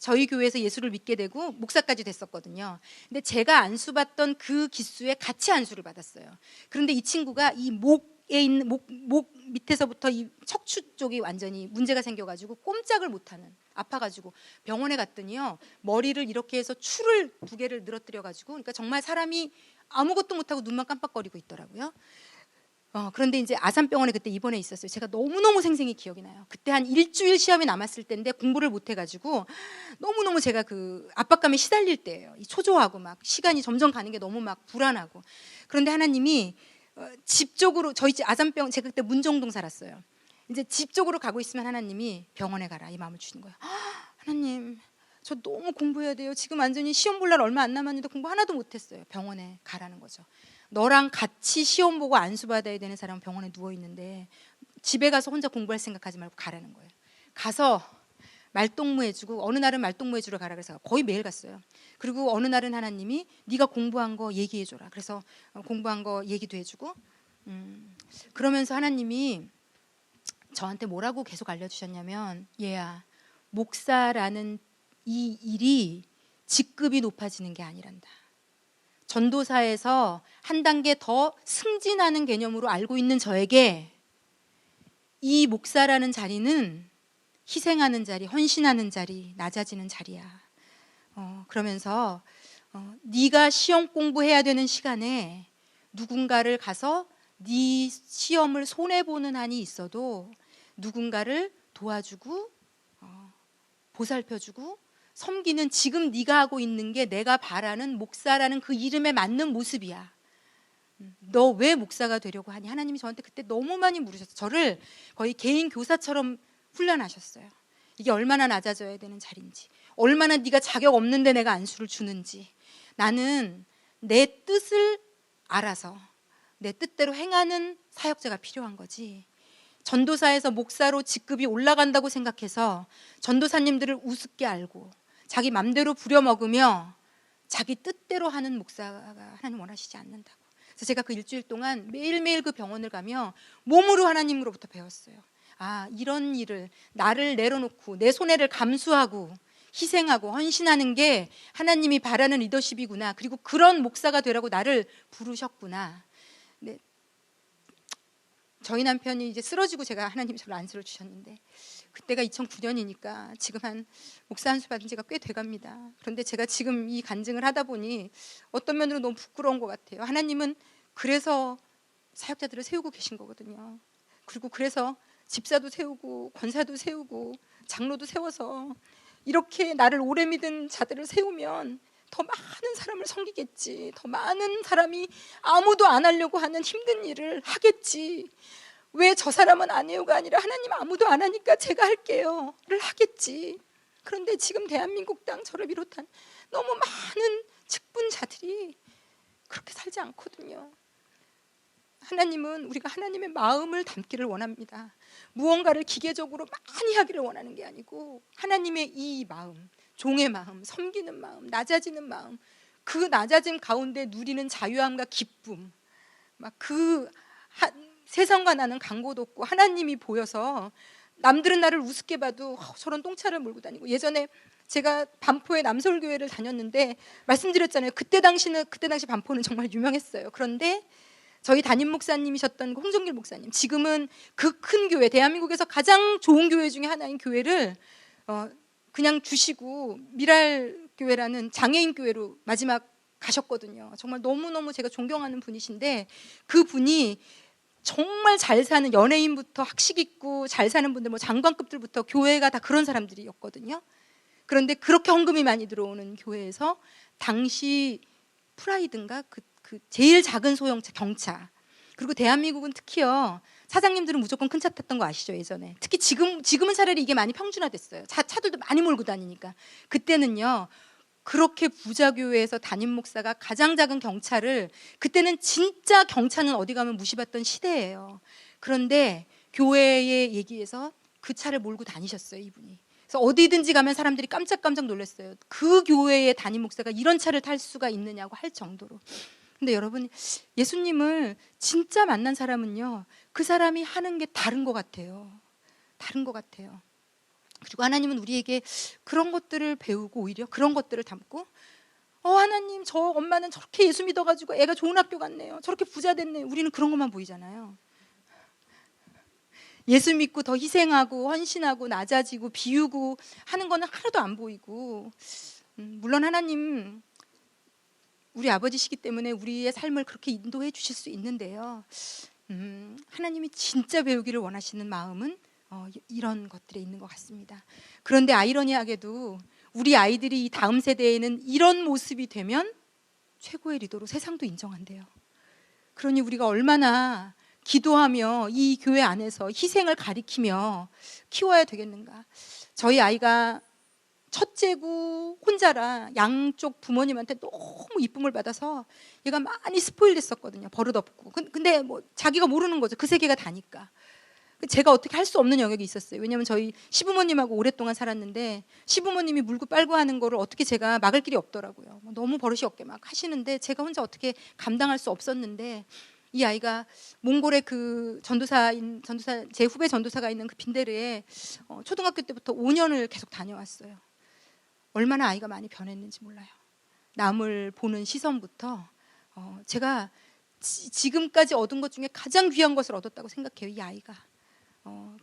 저희 교회에서 예수를 믿게 되고 목사까지 됐었거든요. 근데 제가 안수 받던 그 기수에 같이 안수를 받았어요. 그런데 이 친구가 이 목에 있는 목 밑에서부터 이 척추 쪽이 완전히 문제가 생겨가지고 꼼짝을 못하는, 아파가지고 병원에 갔더니요, 머리를 이렇게 해서 추를 2개를 늘어뜨려가지고, 그러니까 정말 사람이 아무것도 못하고 눈만 깜빡거리고 있더라고요. 그런데 이제 아산병원에 그때 입원해 있었어요. 제가 너무너무 생생히 기억이 나요. 그때 한 일주일 시험이 남았을 때인데 공부를 못 해가지고 너무너무 제가 그 압박감에 시달릴 때예요. 이 초조하고 막 시간이 점점 가는 게 너무 막 불안하고. 그런데 하나님이 집 쪽으로, 저희 집 아산병원, 제가 그때 문정동 살았어요. 이제 집 쪽으로 가고 있으면 하나님이 병원에 가라 이 마음을 주는 거예요. 하나님, 저 너무 공부해야 돼요. 지금 완전히 시험 볼 날 얼마 안 남았는데 공부 하나도 못했어요. 병원에 가라는 거죠. 너랑 같이 시험 보고 안수 받아야 되는 사람은 병원에 누워 있는데 집에 가서 혼자 공부할 생각하지 말고 가라는 거예요. 가서 말동무해주고, 어느 날은 말동무해주러 가라 그래서 거의 매일 갔어요. 그리고 어느 날은 하나님이 네가 공부한 거 얘기해줘라. 그래서 공부한 거 얘기도 해주고, 그러면서 하나님이 저한테 뭐라고 계속 알려주셨냐면, 얘야, 목사라는 이 일이 직급이 높아지는 게 아니란다. 전도사에서 한 단계 더 승진하는 개념으로 알고 있는 저에게 이 목사라는 자리는 희생하는 자리, 헌신하는 자리, 낮아지는 자리야. 그러면서 네가 시험 공부해야 되는 시간에 누군가를 가서 네 시험을 손해보는 한이 있어도 누군가를 도와주고 보살펴주고 섬기는, 지금 네가 하고 있는 게 내가 바라는 목사라는 그 이름에 맞는 모습이야. 너 왜 목사가 되려고 하니? 하나님이 저한테 그때 너무 많이 물으셨어요. 저를 거의 개인 교사처럼 훈련하셨어요. 이게 얼마나 낮아져야 되는 자리인지, 얼마나 네가 자격 없는데 내가 안수를 주는지, 나는 내 뜻을 알아서 내 뜻대로 행하는 사역자가 필요한 거지. 전도사에서 목사로 직급이 올라간다고 생각해서 전도사님들을 우습게 알고 자기 맘대로 부려먹으며 자기 뜻대로 하는 목사가 하나님 원하시지 않는다고. 그래서 제가 그 일주일 동안 매일매일 그 병원을 가며 몸으로 하나님으로부터 배웠어요. 이런 일을, 나를 내려놓고 내 손해를 감수하고 희생하고 헌신하는 게 하나님이 바라는 리더십이구나. 그리고 그런 목사가 되라고 나를 부르셨구나. 네. 저희 남편이 이제 쓰러지고 제가 하나님이 저를 안수를 주셨는데, 그때가 2009년이니까 지금 한 목사 안수 받은 지가 꽤 돼갑니다. 그런데 제가 지금 이 간증을 하다 보니 어떤 면으로 너무 부끄러운 것 같아요. 하나님은 그래서 사역자들을 세우고 계신 거거든요. 그리고 그래서 집사도 세우고 권사도 세우고 장로도 세워서 이렇게 나를 오래 믿은 자들을 세우면 더 많은 사람을 섬기겠지, 더 많은 사람이 아무도 안 하려고 하는 힘든 일을 하겠지. 왜 저 사람은 안 해요가 아니라 하나님 아무도 안 하니까 제가 할게요를 하겠지. 그런데 지금 대한민국 땅 저를 비롯한 너무 많은 직분자들이 그렇게 살지 않거든요. 하나님은 우리가 하나님의 마음을 담기를 원합니다. 무언가를 기계적으로 많이 하기를 원하는 게 아니고 하나님의 이 마음, 종의 마음, 섬기는 마음, 낮아지는 마음, 그 낮아짐 가운데 누리는 자유함과 기쁨, 막 세상과 나는 강고도 없고 하나님이 보여서 남들은 나를 우습게 봐도 저런 똥차를 몰고 다니고. 예전에 제가 반포의 남서울교회를 다녔는데 말씀드렸잖아요. 그때 당시 반포는 정말 유명했어요. 그런데 저희 담임 목사님이셨던 홍정길 목사님, 지금은 그 큰 교회, 대한민국에서 가장 좋은 교회 중에 하나인 교회를 그냥 주시고 미랄 교회라는 장애인 교회로 마지막 가셨거든요. 정말 너무너무 제가 존경하는 분이신데, 그 분이 정말 잘 사는 연예인부터 학식 있고 잘 사는 분들, 뭐 장관급들부터 교회가 다 그런 사람들이었거든요. 그런데 그렇게 헌금이 많이 들어오는 교회에서 당시 프라이드인가 그 제일 작은 소형차 경차, 그리고 대한민국은 특히요, 사장님들은 무조건 큰 차 탔던 거 아시죠? 예전에. 특히 지금은 차라리 이게 많이 평준화됐어요. 차들도 많이 몰고 다니니까. 그때는요 그렇게 부자 교회에서 담임 목사가 가장 작은 경찰을, 그때는 진짜 경찰은 어디 가면 무시받던 시대예요. 그런데 교회에 얘기해서 그 차를 몰고 다니셨어요, 이분이. 그래서 어디든지 가면 사람들이 깜짝깜짝 놀랐어요. 그 교회의 담임 목사가 이런 차를 탈 수가 있느냐고 할 정도로. 근데 여러분, 예수님을 진짜 만난 사람은요, 그 사람이 하는 게 다른 것 같아요. 다른 것 같아요. 그리고 하나님은 우리에게 그런 것들을 배우고 오히려 그런 것들을 담고, 하나님, 저 엄마는 저렇게 예수 믿어가지고 애가 좋은 학교 갔네요. 저렇게 부자 됐네요. 우리는 그런 것만 보이잖아요. 예수 믿고 더 희생하고 헌신하고 낮아지고 비우고 하는 거는 하나도 안 보이고, 물론 하나님 우리 아버지시기 때문에 우리의 삶을 그렇게 인도해 주실 수 있는데요, 하나님이 진짜 배우기를 원하시는 마음은 이런 것들에 있는 것 같습니다. 그런데 아이러니하게도 우리 아이들이 이 다음 세대에는 이런 모습이 되면 최고의 리더로 세상도 인정한대요. 그러니 우리가 얼마나 기도하며 이 교회 안에서 희생을 가리키며 키워야 되겠는가. 저희 아이가 첫째고 혼자라 양쪽 부모님한테 너무 이쁨을 받아서 얘가 많이 스포일 됐었거든요. 버릇없고. 근데 뭐 자기가 모르는 거죠. 그 세계가 다니까. 제가 어떻게 할 수 없는 영역이 있었어요. 왜냐하면 저희 시부모님하고 오랫동안 살았는데 시부모님이 물고 빨고 하는 거를 어떻게 제가 막을 길이 없더라고요. 너무 버릇이 없게 막 하시는데 제가 혼자 어떻게 감당할 수 없었는데, 이 아이가 몽골의 그 전도사 제 후배 전도사가 있는 그 빈데르에 초등학교 때부터 5년을 계속 다녀왔어요. 얼마나 아이가 많이 변했는지 몰라요. 남을 보는 시선부터 제가 지금까지 얻은 것 중에 가장 귀한 것을 얻었다고 생각해요. 이 아이가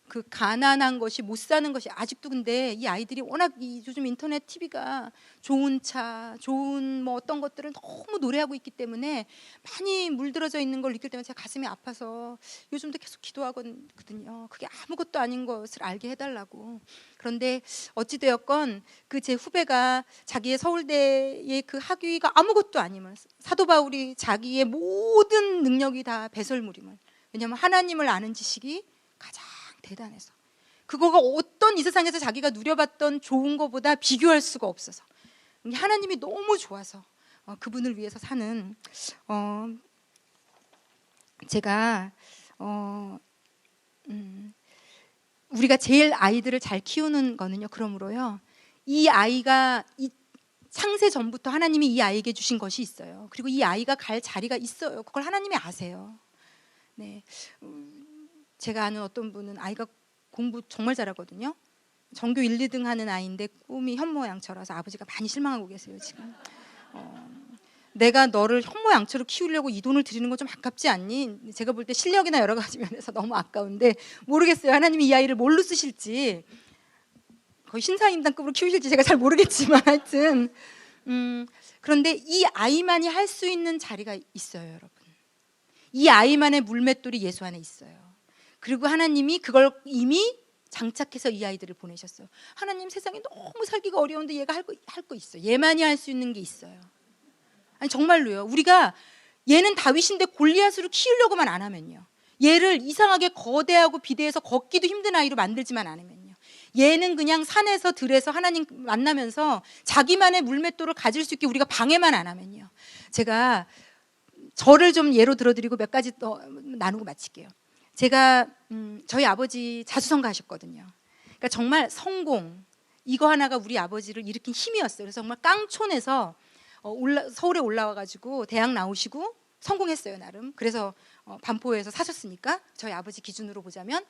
그 가난한 것이, 못 사는 것이 아직도, 근데 이 아이들이 워낙 요즘 인터넷 TV가 좋은 차, 좋은 뭐 어떤 것들을 너무 노래하고 있기 때문에 많이 물들어져 있는 걸 느낄 때마다 제가 가슴이 아파서 요즘도 계속 기도하거든요. 그게 아무것도 아닌 것을 알게 해달라고. 그런데 어찌되었건 그 제 후배가 자기의 서울대의 그 학위가 아무것도 아님을, 사도 바울이 자기의 모든 능력이 다 배설물임을, 왜냐하면 하나님을 아는 지식이 가장 대단해서, 그거가 어떤 이 세상에서 자기가 누려봤던 좋은 것보다 비교할 수가 없어서, 하나님이 너무 좋아서 그분을 위해서 사는, 제가 우리가 제일 아이들을 잘 키우는 거는요, 그러므로요, 이 아이가 창세 전부터 하나님이 이 아이에게 주신 것이 있어요. 그리고 이 아이가 갈 자리가 있어요. 그걸 하나님이 아세요. 네. 제가 아는 어떤 분은 아이가 공부 정말 잘하거든요. 전교 1, 2등 하는 아이인데 꿈이 현모양처라서 아버지가 많이 실망하고 계세요, 지금. 내가 너를 현모양처로 키우려고 이 돈을 드리는 건 좀 아깝지 않니? 제가 볼 때 실력이나 여러 가지 면에서 너무 아까운데 모르겠어요. 하나님이 이 아이를 뭘로 쓰실지, 거의 신사임당급으로 키우실지 제가 잘 모르겠지만 하여튼 그런데 이 아이만이 할 수 있는 자리가 있어요, 여러분. 이 아이만의 물맷돌이 예수 안에 있어요. 그리고 하나님이 그걸 이미 장착해서 이 아이들을 보내셨어요. 하나님, 세상에 너무 살기가 어려운데 얘가 할 거 있어요. 얘만이 할 수 있는 게 있어요. 아니 정말로요. 우리가 얘는 다윗인데 골리앗으로 키우려고만 안 하면요, 얘를 이상하게 거대하고 비대해서 걷기도 힘든 아이로 만들지만 않으면요, 얘는 그냥 산에서 들에서 하나님 만나면서 자기만의 물맷돌을 가질 수 있게 우리가 방해만 안 하면요. 제가 저를 좀 예로 들어드리고 몇 가지 더 나누고 마칠게요. 제가 저희 아버지 자수성가 하셨거든요. 그러니까 정말 성공, 이거 하나가 우리 아버지를 일으킨 힘이었어요. 그래서 정말 깡촌에서 서울에 올라와가지고 대학 나오시고 성공했어요, 나름. 그래서 반포에서 사셨으니까 저희 아버지 기준으로 보자면,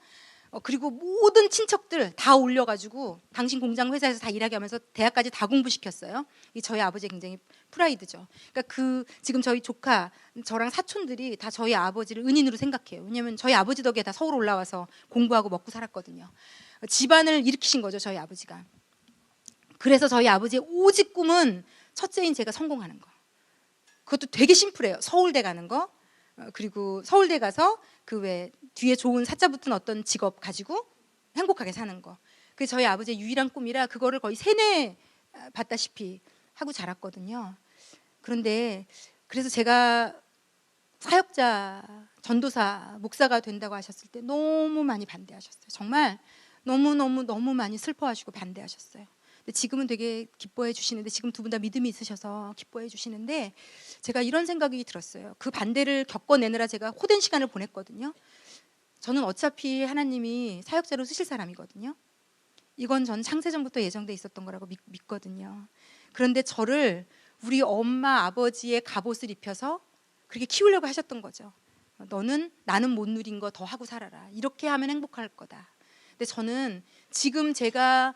그리고 모든 친척들 다 올려가지고 당신 공장 회사에서 다 일하게 하면서 대학까지 다 공부시켰어요. 이 저희 아버지 굉장히 프라이드죠. 그러니까 지금 저희 조카, 저랑 사촌들이 다 저희 아버지를 은인으로 생각해요. 왜냐하면 저희 아버지 덕에 다 서울 올라와서 공부하고 먹고 살았거든요. 집안을 일으키신 거죠, 저희 아버지가. 그래서 저희 아버지의 오직 꿈은 첫째인 제가 성공하는 거. 그것도 되게 심플해요. 서울대 가는 거, 그리고 서울대 가서 그 외 뒤에 좋은 사자 붙은 어떤 직업 가지고 행복하게 사는 거. 그게 저희 아버지의 유일한 꿈이라 그거를 거의 세뇌 받다시피 하고 자랐거든요. 그런데 그래서 제가 사역자, 전도사, 목사가 된다고 하셨을 때 너무 많이 반대하셨어요. 정말 너무 많이 슬퍼하시고 반대하셨어요. 근데 지금은 되게 기뻐해 주시는데, 지금 두 분 다 믿음이 있으셔서 기뻐해 주시는데, 제가 이런 생각이 들었어요. 그 반대를 겪어내느라 제가 호된 시간을 보냈거든요. 저는 어차피 하나님이 사역자로 쓰실 사람이거든요. 이건 전 창세전부터 예정돼 있었던 거라고 믿거든요. 그런데 저를 우리 엄마 아버지의 갑옷을 입혀서 그렇게 키우려고 하셨던 거죠. 너는 나는 못 누린 거 더 하고 살아라. 이렇게 하면 행복할 거다. 근데 저는 지금 제가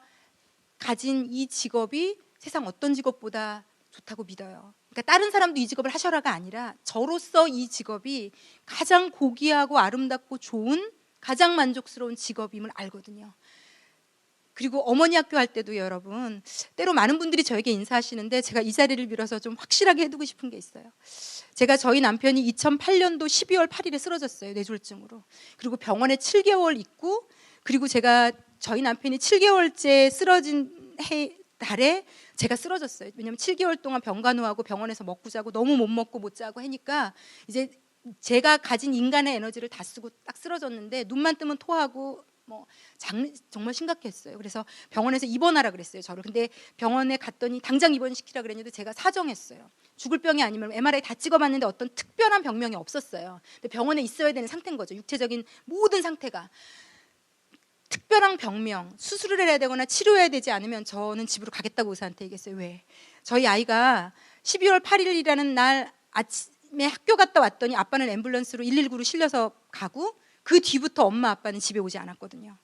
가진 이 직업이 세상 어떤 직업보다 좋다고 믿어요. 그러니까 다른 사람도 이 직업을 하셔라가 아니라 저로서 이 직업이 가장 고귀하고 아름답고 좋은, 가장 만족스러운 직업임을 알거든요. 그리고 어머니 학교 할 때도 여러분, 때로 많은 분들이 저에게 인사하시는데 제가 이 자리를 빌어서 좀 확실하게 해두고 싶은 게 있어요. 제가 저희 남편이 2008년도 12월 8일에 쓰러졌어요. 뇌졸중으로. 그리고 병원에 7개월 있고, 그리고 제가 저희 남편이 7개월째 쓰러진 달에 제가 쓰러졌어요. 왜냐하면 7개월 동안 병간호하고 병원에서 먹고 자고 너무 못 먹고 못 자고 하니까 이제 제가 가진 인간의 에너지를 다 쓰고 딱 쓰러졌는데, 눈만 뜨면 토하고 정말 심각했어요. 그래서 병원에서 입원하라 그랬어요, 저를. 근데 병원에 갔더니 당장 입원시키라 그랬는데 제가 사정했어요. 죽을 병이 아니면 MRI 다 찍어봤는데 어떤 특별한 병명이 없었어요. 근데 병원에 있어야 되는 상태인 거죠. 육체적인 모든 상태가. 특별한 병명, 수술을 해야 되거나 치료해야 되지 않으면 저는 집으로 가겠다고 의사한테 얘기했어요. 왜? 저희 아이가 12월 8일이라는 날 아침에 학교 갔다 왔더니 아빠는 앰뷸런스로 119로 실려서 가고, 그 뒤부터 엄마 아빠는 집에 오지 않았거든요.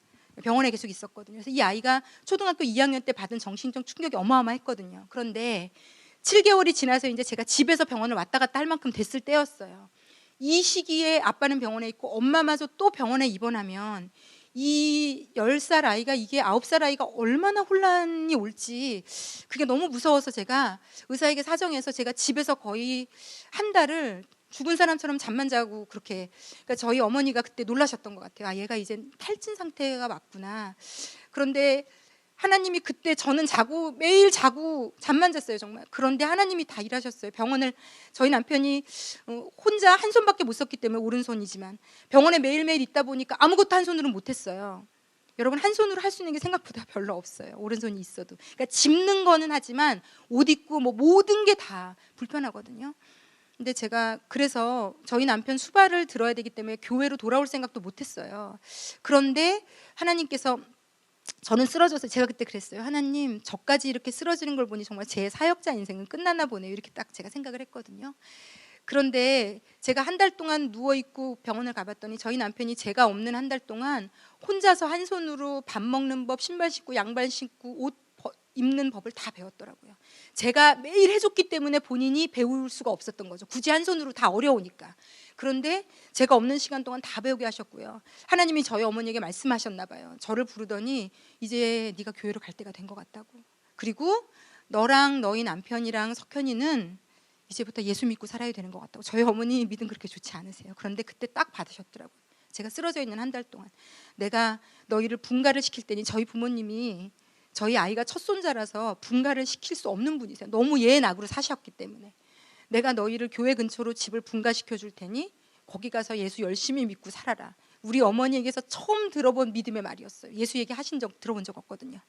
병원에 계속 있었거든요. 그래서 이 아이가 초등학교 2학년 때 받은 정신적 충격이 어마어마했거든요. 그런데 7개월이 지나서 이제 제가 집에서 병원을 왔다 갔다 할 만큼 됐을 때였어요. 이 시기에 아빠는 병원에 있고 엄마마저 또 병원에 입원하면 이 10살 아이가, 이게 9살 아이가 얼마나 혼란이 올지, 그게 너무 무서워서 제가 의사에게 사정해서 제가 집에서 거의 한 달을 죽은 사람처럼 잠만 자고 그렇게. 그러니까 저희 어머니가 그때 놀라셨던 것 같아요. 아, 얘가 이제 탈진 상태가 맞구나. 그런데 하나님이 그때, 저는 자고 매일 자고 잠만 잤어요, 정말. 그런데 하나님이 다 일하셨어요. 병원을, 저희 남편이 혼자 한 손밖에 못 썼기 때문에, 오른손이지만 병원에 매일매일 있다 보니까 아무것도 한 손으로는 못했어요. 여러분, 한 손으로 할 수 있는 게 생각보다 별로 없어요, 오른손이 있어도. 그러니까 짚는 거는 하지만 옷 입고 모든 게 다 불편하거든요. 근데 제가 그래서 저희 남편 수발을 들어야 되기 때문에 교회로 돌아올 생각도 못했어요. 그런데 하나님께서, 저는 쓰러져서 제가 그때 그랬어요. 하나님, 저까지 이렇게 쓰러지는 걸 보니 정말 제 사역자 인생은 끝났나 보네요. 이렇게 딱 제가 생각을 했거든요. 그런데 제가 한 달 동안 누워있고 병원을 가봤더니 저희 남편이 제가 없는 한 달 동안 혼자서 한 손으로 밥 먹는 법, 신발 신고 양발 신고 옷 입는 법을 다 배웠더라고요. 제가 매일 해줬기 때문에 본인이 배울 수가 없었던 거죠. 굳이 한 손으로 다 어려우니까. 그런데 제가 없는 시간 동안 다 배우게 하셨고요. 하나님이 저희 어머니에게 말씀하셨나 봐요. 저를 부르더니 이제 네가 교회로 갈 때가 된 것 같다고. 그리고 너랑 너희 남편이랑 석현이는 이제부터 예수 믿고 살아야 되는 것 같다고. 저희 어머니 믿음 그렇게 좋지 않으세요. 그런데 그때 딱 받으셨더라고요. 제가 쓰러져 있는 한 달 동안 내가 너희를 분가를 시킬 때니, 저희 부모님이, 저희 아이가 첫 손자라서 분가를 시킬 수 없는 분이세요. 너무 예낙으로 사셨기 때문에. 내가 너희를 교회 근처로 집을 분가시켜 줄 테니 거기 가서 예수 열심히 믿고 살아라. 우리 어머니에게서 처음 들어본 믿음의 말이었어요. 예수 얘기 하신 적 들어본 적 없거든요.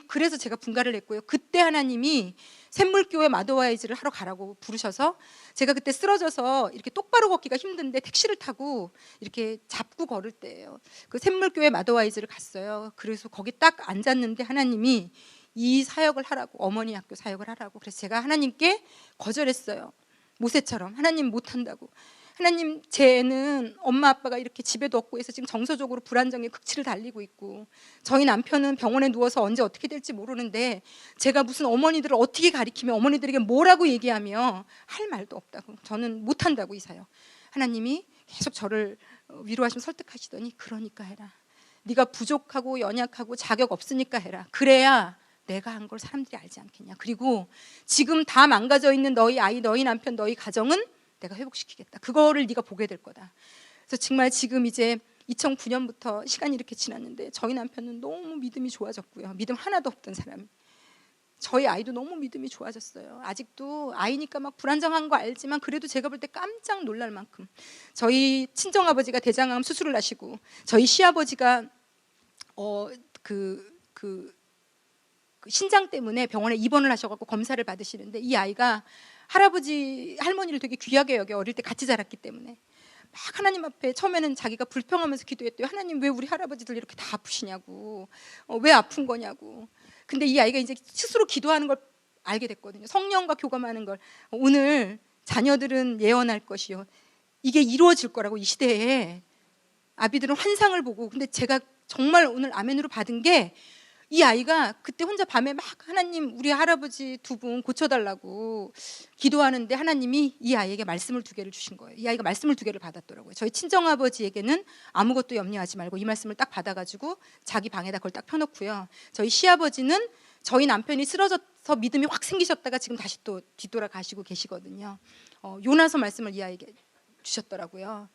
그래서 제가 분가를 했고요. 그때 하나님이 샘물교회 마더와이즈를 하러 가라고 부르셔서, 제가 그때 쓰러져서 이렇게 똑바로 걷기가 힘든데 택시를 타고 이렇게 잡고 걸을 때예요. 그 샘물교회 마더와이즈를 갔어요. 그래서 거기 딱 앉았는데 하나님이 이 사역을 하라고, 어머니 학교 사역을 하라고. 그래서 제가 하나님께 거절했어요. 모세처럼. 하나님 못한다고. 하나님, 제 애는 엄마 아빠가 이렇게 집에도 없고 해서 지금 정서적으로 불안정의 극치를 달리고 있고, 저희 남편은 병원에 누워서 언제 어떻게 될지 모르는데 제가 무슨 어머니들을 어떻게 가리키며 어머니들에게 뭐라고 얘기하며 할 말도 없다고. 저는 못한다고 이 사역. 하나님이 계속 저를 위로하시며 설득하시더니, 그러니까 해라. 네가 부족하고 연약하고 자격 없으니까 해라. 그래야 내가 한 걸 사람들이 알지 않겠냐. 그리고 지금 다 망가져 있는 너희 아이, 너희 남편, 너희 가정은 내가 회복시키겠다. 그거를 네가 보게 될 거다. 그래서 정말 지금 이제 2009년부터 시간이 이렇게 지났는데 저희 남편은 너무 믿음이 좋아졌고요. 믿음 하나도 없던 사람. 저희 아이도 너무 믿음이 좋아졌어요. 아직도 아이니까 막 불안정한 거 알지만 그래도 제가 볼 때 깜짝 놀랄 만큼. 저희 친정아버지가 대장암 수술을 하시고, 저희 시아버지가 그 신장 때문에 병원에 입원을 하셔갖고 검사를 받으시는데, 이 아이가 할아버지 할머니를 되게 귀하게 여겨, 어릴 때 같이 자랐기 때문에 막 하나님 앞에 처음에는 자기가 불평하면서 기도했대요. 하나님, 왜 우리 할아버지들 이렇게 다 아프시냐고, 왜 아픈 거냐고. 근데 이 아이가 이제 스스로 기도하는 걸 알게 됐거든요. 성령과 교감하는 걸. 오늘 자녀들은 예언할 것이요, 이게 이루어질 거라고. 이 시대에 아비들은 환상을 보고. 근데 제가 정말 오늘 아멘으로 받은 게, 이 아이가 그때 혼자 밤에 막 하나님 우리 할아버지 두 분 고쳐달라고 기도하는데 하나님이 이 아이에게 말씀을 2개를 주신 거예요. 이 아이가 말씀을 2개를 받았더라고요. 저희 친정아버지에게는 아무것도 염려하지 말고, 이 말씀을 딱 받아가지고 자기 방에다 그걸 딱 펴놓고요. 저희 시아버지는 저희 남편이 쓰러져서 믿음이 확 생기셨다가 지금 다시 또 뒤돌아가시고 계시거든요. 요나서 말씀을 이 아이에게 주셨더라고요.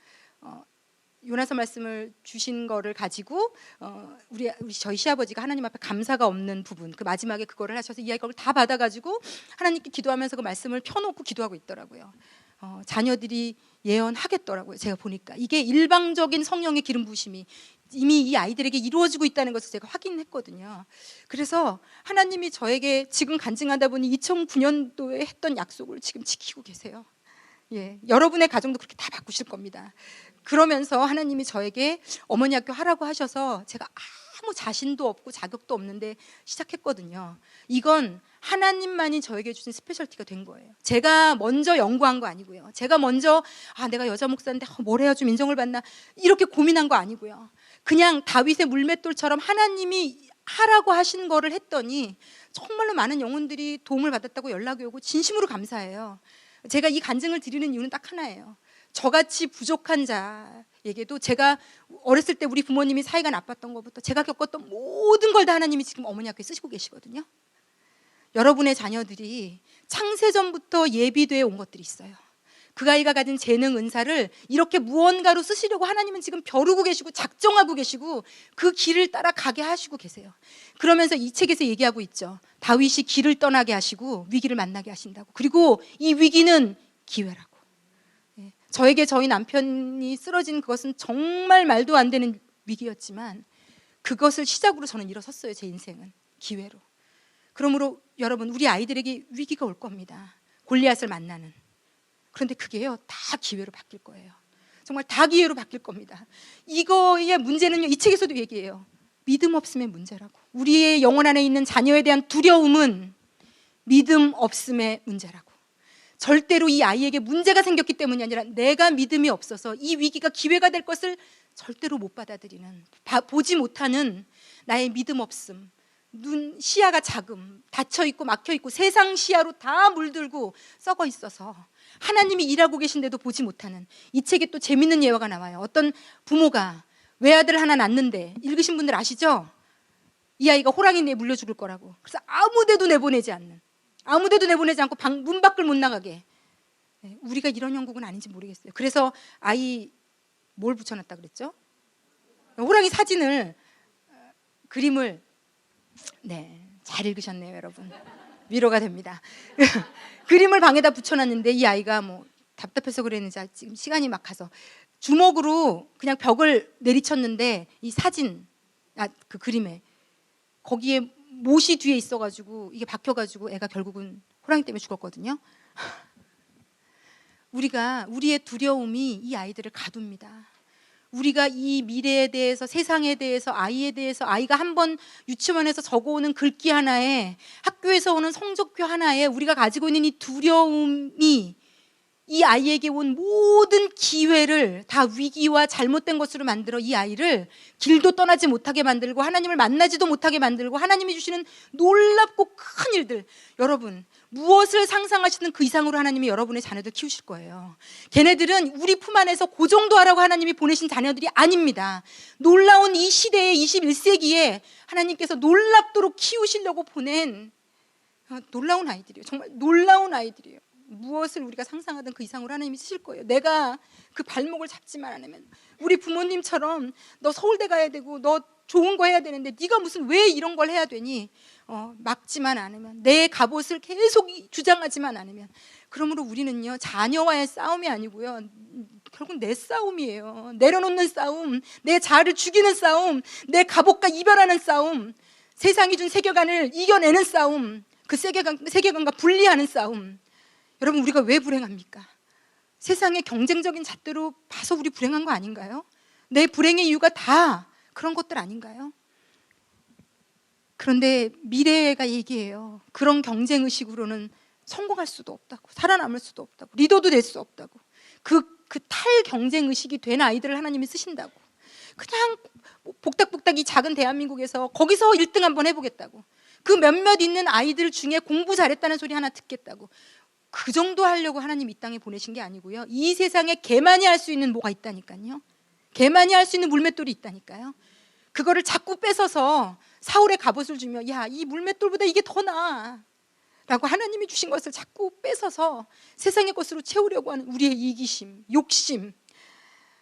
요나서 말씀을 주신 거를 가지고 저희 시아버지가 하나님 앞에 감사가 없는 부분, 그 마지막에 그거를 하셔서 이 아이가 그걸 다 받아가지고 하나님께 기도하면서 그 말씀을 펴놓고 기도하고 있더라고요. 자녀들이 예언하겠더라고요. 제가 보니까 이게 일방적인 성령의 기름 부으심이 이미 이 아이들에게 이루어지고 있다는 것을 제가 확인했거든요. 그래서 하나님이 저에게 지금 간증하다 보니 2009년도에 했던 약속을 지금 지키고 계세요. 예, 여러분의 가정도 그렇게 다 바꾸실 겁니다. 그러면서 하나님이 저에게 어머니 학교 하라고 하셔서 제가 아무 자신도 없고 자격도 없는데 시작했거든요. 이건 하나님만이 저에게 주신 스페셜티가 된 거예요. 제가 먼저 연구한 거 아니고요. 제가 먼저 내가 여자 목사인데 뭘 해야 좀 인정을 받나, 이렇게 고민한 거 아니고요. 그냥 다윗의 물맷돌처럼 하나님이 하라고 하신 거를 했더니 정말로 많은 영혼들이 도움을 받았다고 연락이 오고 진심으로 감사해요. 제가 이 간증을 드리는 이유는 딱 하나예요. 저같이 부족한 자에게도, 제가 어렸을 때 우리 부모님이 사이가 나빴던 것부터 제가 겪었던 모든 걸 다 하나님이 지금 어머니 학교에 쓰시고 계시거든요. 여러분의 자녀들이 창세전부터 예비되어 온 것들이 있어요. 그 아이가 가진 재능, 은사를 이렇게 무언가로 쓰시려고 하나님은 지금 벼르고 계시고 작정하고 계시고 그 길을 따라 가게 하시고 계세요. 그러면서 이 책에서 얘기하고 있죠. 다윗이 길을 떠나게 하시고 위기를 만나게 하신다고. 그리고 이 위기는 기회라고. 저에게 저희 남편이 쓰러진 그것은 정말 말도 안 되는 위기였지만 그것을 시작으로 저는 일어섰어요. 제 인생은 기회로. 그러므로 여러분, 우리 아이들에게 위기가 올 겁니다. 골리앗을 만나는. 그런데 그게요, 다 기회로 바뀔 거예요. 정말 다 기회로 바뀔 겁니다. 이거의 문제는요, 이 책에서도 얘기해요. 믿음 없음의 문제라고. 우리의 영혼 안에 있는 자녀에 대한 두려움은 믿음 없음의 문제라고. 절대로 이 아이에게 문제가 생겼기 때문이 아니라 내가 믿음이 없어서 이 위기가 기회가 될 것을 절대로 못 받아들이는, 보지 못하는 나의 믿음 없음, 시야가 작음, 닫혀있고 막혀있고 세상 시야로 다 물들고 썩어 있어서 하나님이 일하고 계신데도 보지 못하는. 이 책에 또 재밌는 예화가 나와요. 어떤 부모가 외아들 하나 낳는데, 읽으신 분들 아시죠? 이 아이가 호랑이 내에 물려 죽을 거라고. 그래서 아무데도 내보내지 않고 문 밖을 못 나가게. 우리가 이런 형국은 아닌지 모르겠어요. 그래서 아이 뭘 붙여놨다 그랬죠? 호랑이 사진을, 그림을. 잘 읽으셨네요, 여러분. 위로가 됩니다. 그림을 방에다 붙여놨는데 이 아이가 뭐 답답해서 그랬는지 지금 시간이 막 가서 주먹으로 그냥 벽을 내리쳤는데 이 사진, 그 그림에 거기에 못이 뒤에 있어가지고 이게 박혀가지고 애가 결국은 호랑이 때문에 죽었거든요. 우리의 두려움이 이 아이들을 가둡니다. 우리가 이 미래에 대해서, 세상에 대해서, 아이에 대해서, 아이가 한번 유치원에서 적어오는 글귀 하나에, 학교에서 오는 성적표 하나에 우리가 가지고 있는 이 두려움이 이 아이에게 온 모든 기회를 다 위기와 잘못된 것으로 만들어 이 아이를 길도 떠나지 못하게 만들고 하나님을 만나지도 못하게 만들고 하나님이 주시는 놀랍고 큰 일들, 여러분 무엇을 상상하시는 그 이상으로 하나님이 여러분의 자녀들 키우실 거예요. 걔네들은 우리 품 안에서 그 정도 하라고 하나님이 보내신 자녀들이 아닙니다. 놀라운 이 시대에 21세기에 하나님께서 놀랍도록 키우시려고 보낸 놀라운 아이들이에요. 정말 놀라운 아이들이에요. 무엇을 우리가 상상하든 그 이상으로 하나님이 쓰실 거예요. 내가 그 발목을 잡지만 않으면, 우리 부모님처럼 너 서울대 가야 되고 너 좋은 거 해야 되는데 네가 무슨 왜 이런 걸 해야 되니, 막지만 않으면, 내 갑옷을 계속 주장하지만 않으면, 그러므로 우리는요 자녀와의 싸움이 아니고요 결국 내 싸움이에요. 내려놓는 싸움, 내 자아를 죽이는 싸움, 내 갑옷과 이별하는 싸움. 세상이 준 세계관을 이겨내는 싸움, 그 세계관과 분리하는 싸움. 여러분, 우리가 왜 불행합니까? 세상의 경쟁적인 잣대로 봐서 우리 불행한 거 아닌가요? 내 불행의 이유가 다 그런 것들 아닌가요? 그런데 미래가 얘기해요. 그런 경쟁의식으로는 성공할 수도 없다고, 살아남을 수도 없다고, 리더도 될 수 없다고. 그 탈경쟁의식이 된 아이들을 하나님이 쓰신다고. 그냥 복닥복닥 이 작은 대한민국에서 거기서 1등 한번 해보겠다고. 그 몇몇 있는 아이들 중에 공부 잘했다는 소리 하나 듣겠다고. 그 정도 하려고 하나님 이 땅에 보내신 게 아니고요. 이 세상에 걔만이 할 수 있는 뭐가 있다니까요. 걔만이 할 수 있는 물맷돌이 있다니까요. 그거를 자꾸 뺏어서 사울의 갑옷을 주며, 야, 이 물맷돌보다 이게 더 나아 라고 하나님이 주신 것을 자꾸 뺏어서 세상의 것으로 채우려고 하는 우리의 이기심, 욕심,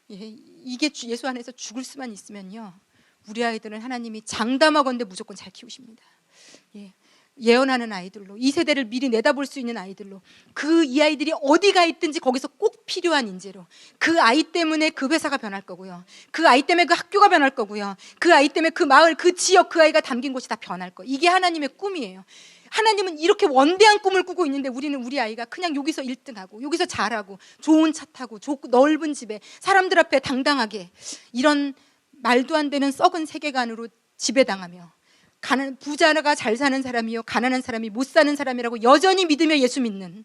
이게 예수 안에서 죽을 수만 있으면요, 우리 아이들은 하나님이 장담하건대 무조건 잘 키우십니다. 예언하는 아이들로, 이 세대를 미리 내다볼 수 있는 아이들로, 이 아이들이 어디 가 있든지 거기서 꼭 필요한 인재로, 그 아이 때문에 그 회사가 변할 거고요, 그 아이 때문에 그 학교가 변할 거고요, 그 아이 때문에 그 마을, 그 지역, 그 아이가 담긴 곳이 다 변할 거. 이게 하나님의 꿈이에요. 하나님은 이렇게 원대한 꿈을 꾸고 있는데 우리는 우리 아이가 그냥 여기서 1등하고 여기서 잘하고 좋은 차 타고 넓은 집에 사람들 앞에 당당하게, 이런 말도 안 되는 썩은 세계관으로 지배당하며, 부자가 잘 사는 사람이요 가난한 사람이 못 사는 사람이라고 여전히 믿으며 예수 믿는,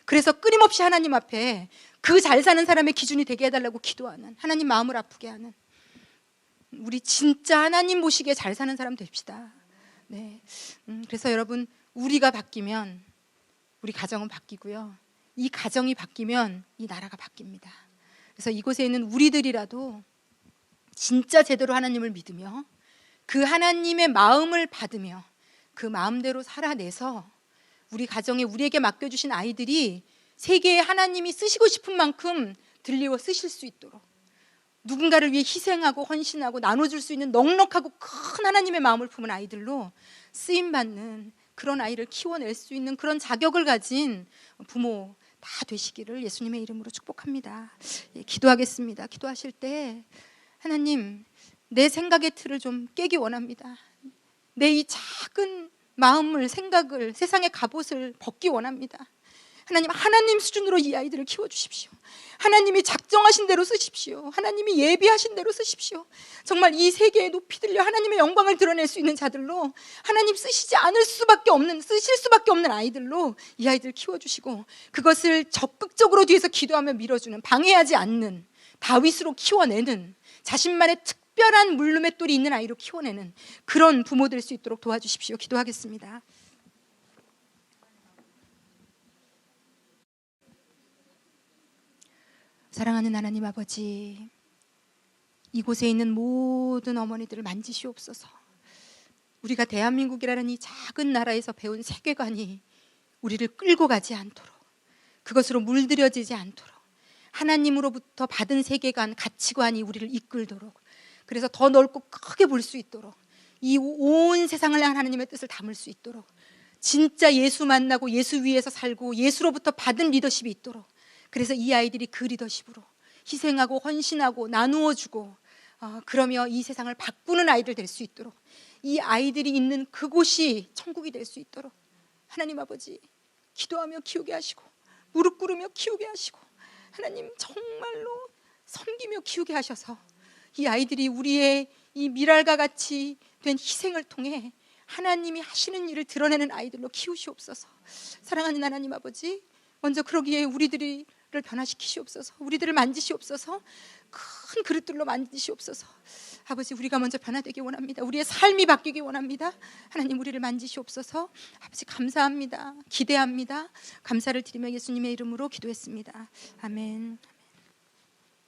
그래서 끊임없이 하나님 앞에 그 잘 사는 사람의 기준이 되게 해달라고 기도하는, 하나님 마음을 아프게 하는, 우리 진짜 하나님 보시기에 잘 사는 사람 됩시다. 네. 그래서 여러분, 우리가 바뀌면 우리 가정은 바뀌고요, 이 가정이 바뀌면 이 나라가 바뀝니다. 그래서 이곳에 있는 우리들이라도 진짜 제대로 하나님을 믿으며 그 하나님의 마음을 받으며 그 마음대로 살아내서 우리 가정에 우리에게 맡겨주신 아이들이 세계에 하나님이 쓰시고 싶은 만큼 들리워 쓰실 수 있도록, 누군가를 위해 희생하고 헌신하고 나눠줄 수 있는 넉넉하고 큰 하나님의 마음을 품은 아이들로 쓰임받는 그런 아이를 키워낼 수 있는 그런 자격을 가진 부모 다 되시기를 예수님의 이름으로 축복합니다. 기도하겠습니다. 기도하실 때, 하나님, 내 생각의 틀을 좀 깨기 원합니다. 내 이 작은 마음을, 생각을, 세상의 갑옷을 벗기 원합니다. 하나님 수준으로 이 아이들을 키워주십시오. 하나님이 작정하신 대로 쓰십시오. 하나님이 예비하신 대로 쓰십시오. 정말 이 세계에 높이 들려 하나님의 영광을 드러낼 수 있는 자들로, 하나님 쓰실 수밖에 없는 아이들로 이 아이들 키워주시고, 그것을 적극적으로 뒤에서 기도하며 밀어주는, 방해하지 않는, 다윗으로 키워내는, 자신만의 특별한 물맷돌이 있는 아이로 키워내는 그런 부모 될 수 있도록 도와주십시오. 기도하겠습니다. 사랑하는 하나님 아버지, 이곳에 있는 모든 어머니들을 만지시옵소서. 우리가 대한민국이라는 이 작은 나라에서 배운 세계관이 우리를 끌고 가지 않도록, 그것으로 물들여지지 않도록, 하나님으로부터 받은 세계관, 가치관이 우리를 이끌도록, 그래서 더 넓고 크게 볼 수 있도록, 이 온 세상을 향한 하나님의 뜻을 담을 수 있도록, 진짜 예수 만나고 예수 위에서 살고 예수로부터 받은 리더십이 있도록, 그래서 이 아이들이 그 리더십으로 희생하고 헌신하고 나누어주고, 그러며 이 세상을 바꾸는 아이들 될 수 있도록, 이 아이들이 있는 그곳이 천국이 될 수 있도록 하나님 아버지, 기도하며 키우게 하시고, 무릎 꿇으며 키우게 하시고, 하나님 정말로 섬기며 키우게 하셔서 이 아이들이 우리의 이 미랄과 같이 된 희생을 통해 하나님이 하시는 일을 드러내는 아이들로 키우시옵소서. 사랑하는 하나님 아버지, 먼저 그러기에 우리들을 변화시키시옵소서. 우리들을 만지시옵소서. 큰 그릇들로 만지시옵소서. 아버지, 우리가 먼저 변화되기 원합니다. 우리의 삶이 바뀌기 원합니다. 하나님, 우리를 만지시옵소서. 아버지, 감사합니다. 기대합니다. 감사를 드리며 예수님의 이름으로 기도했습니다. 아멘.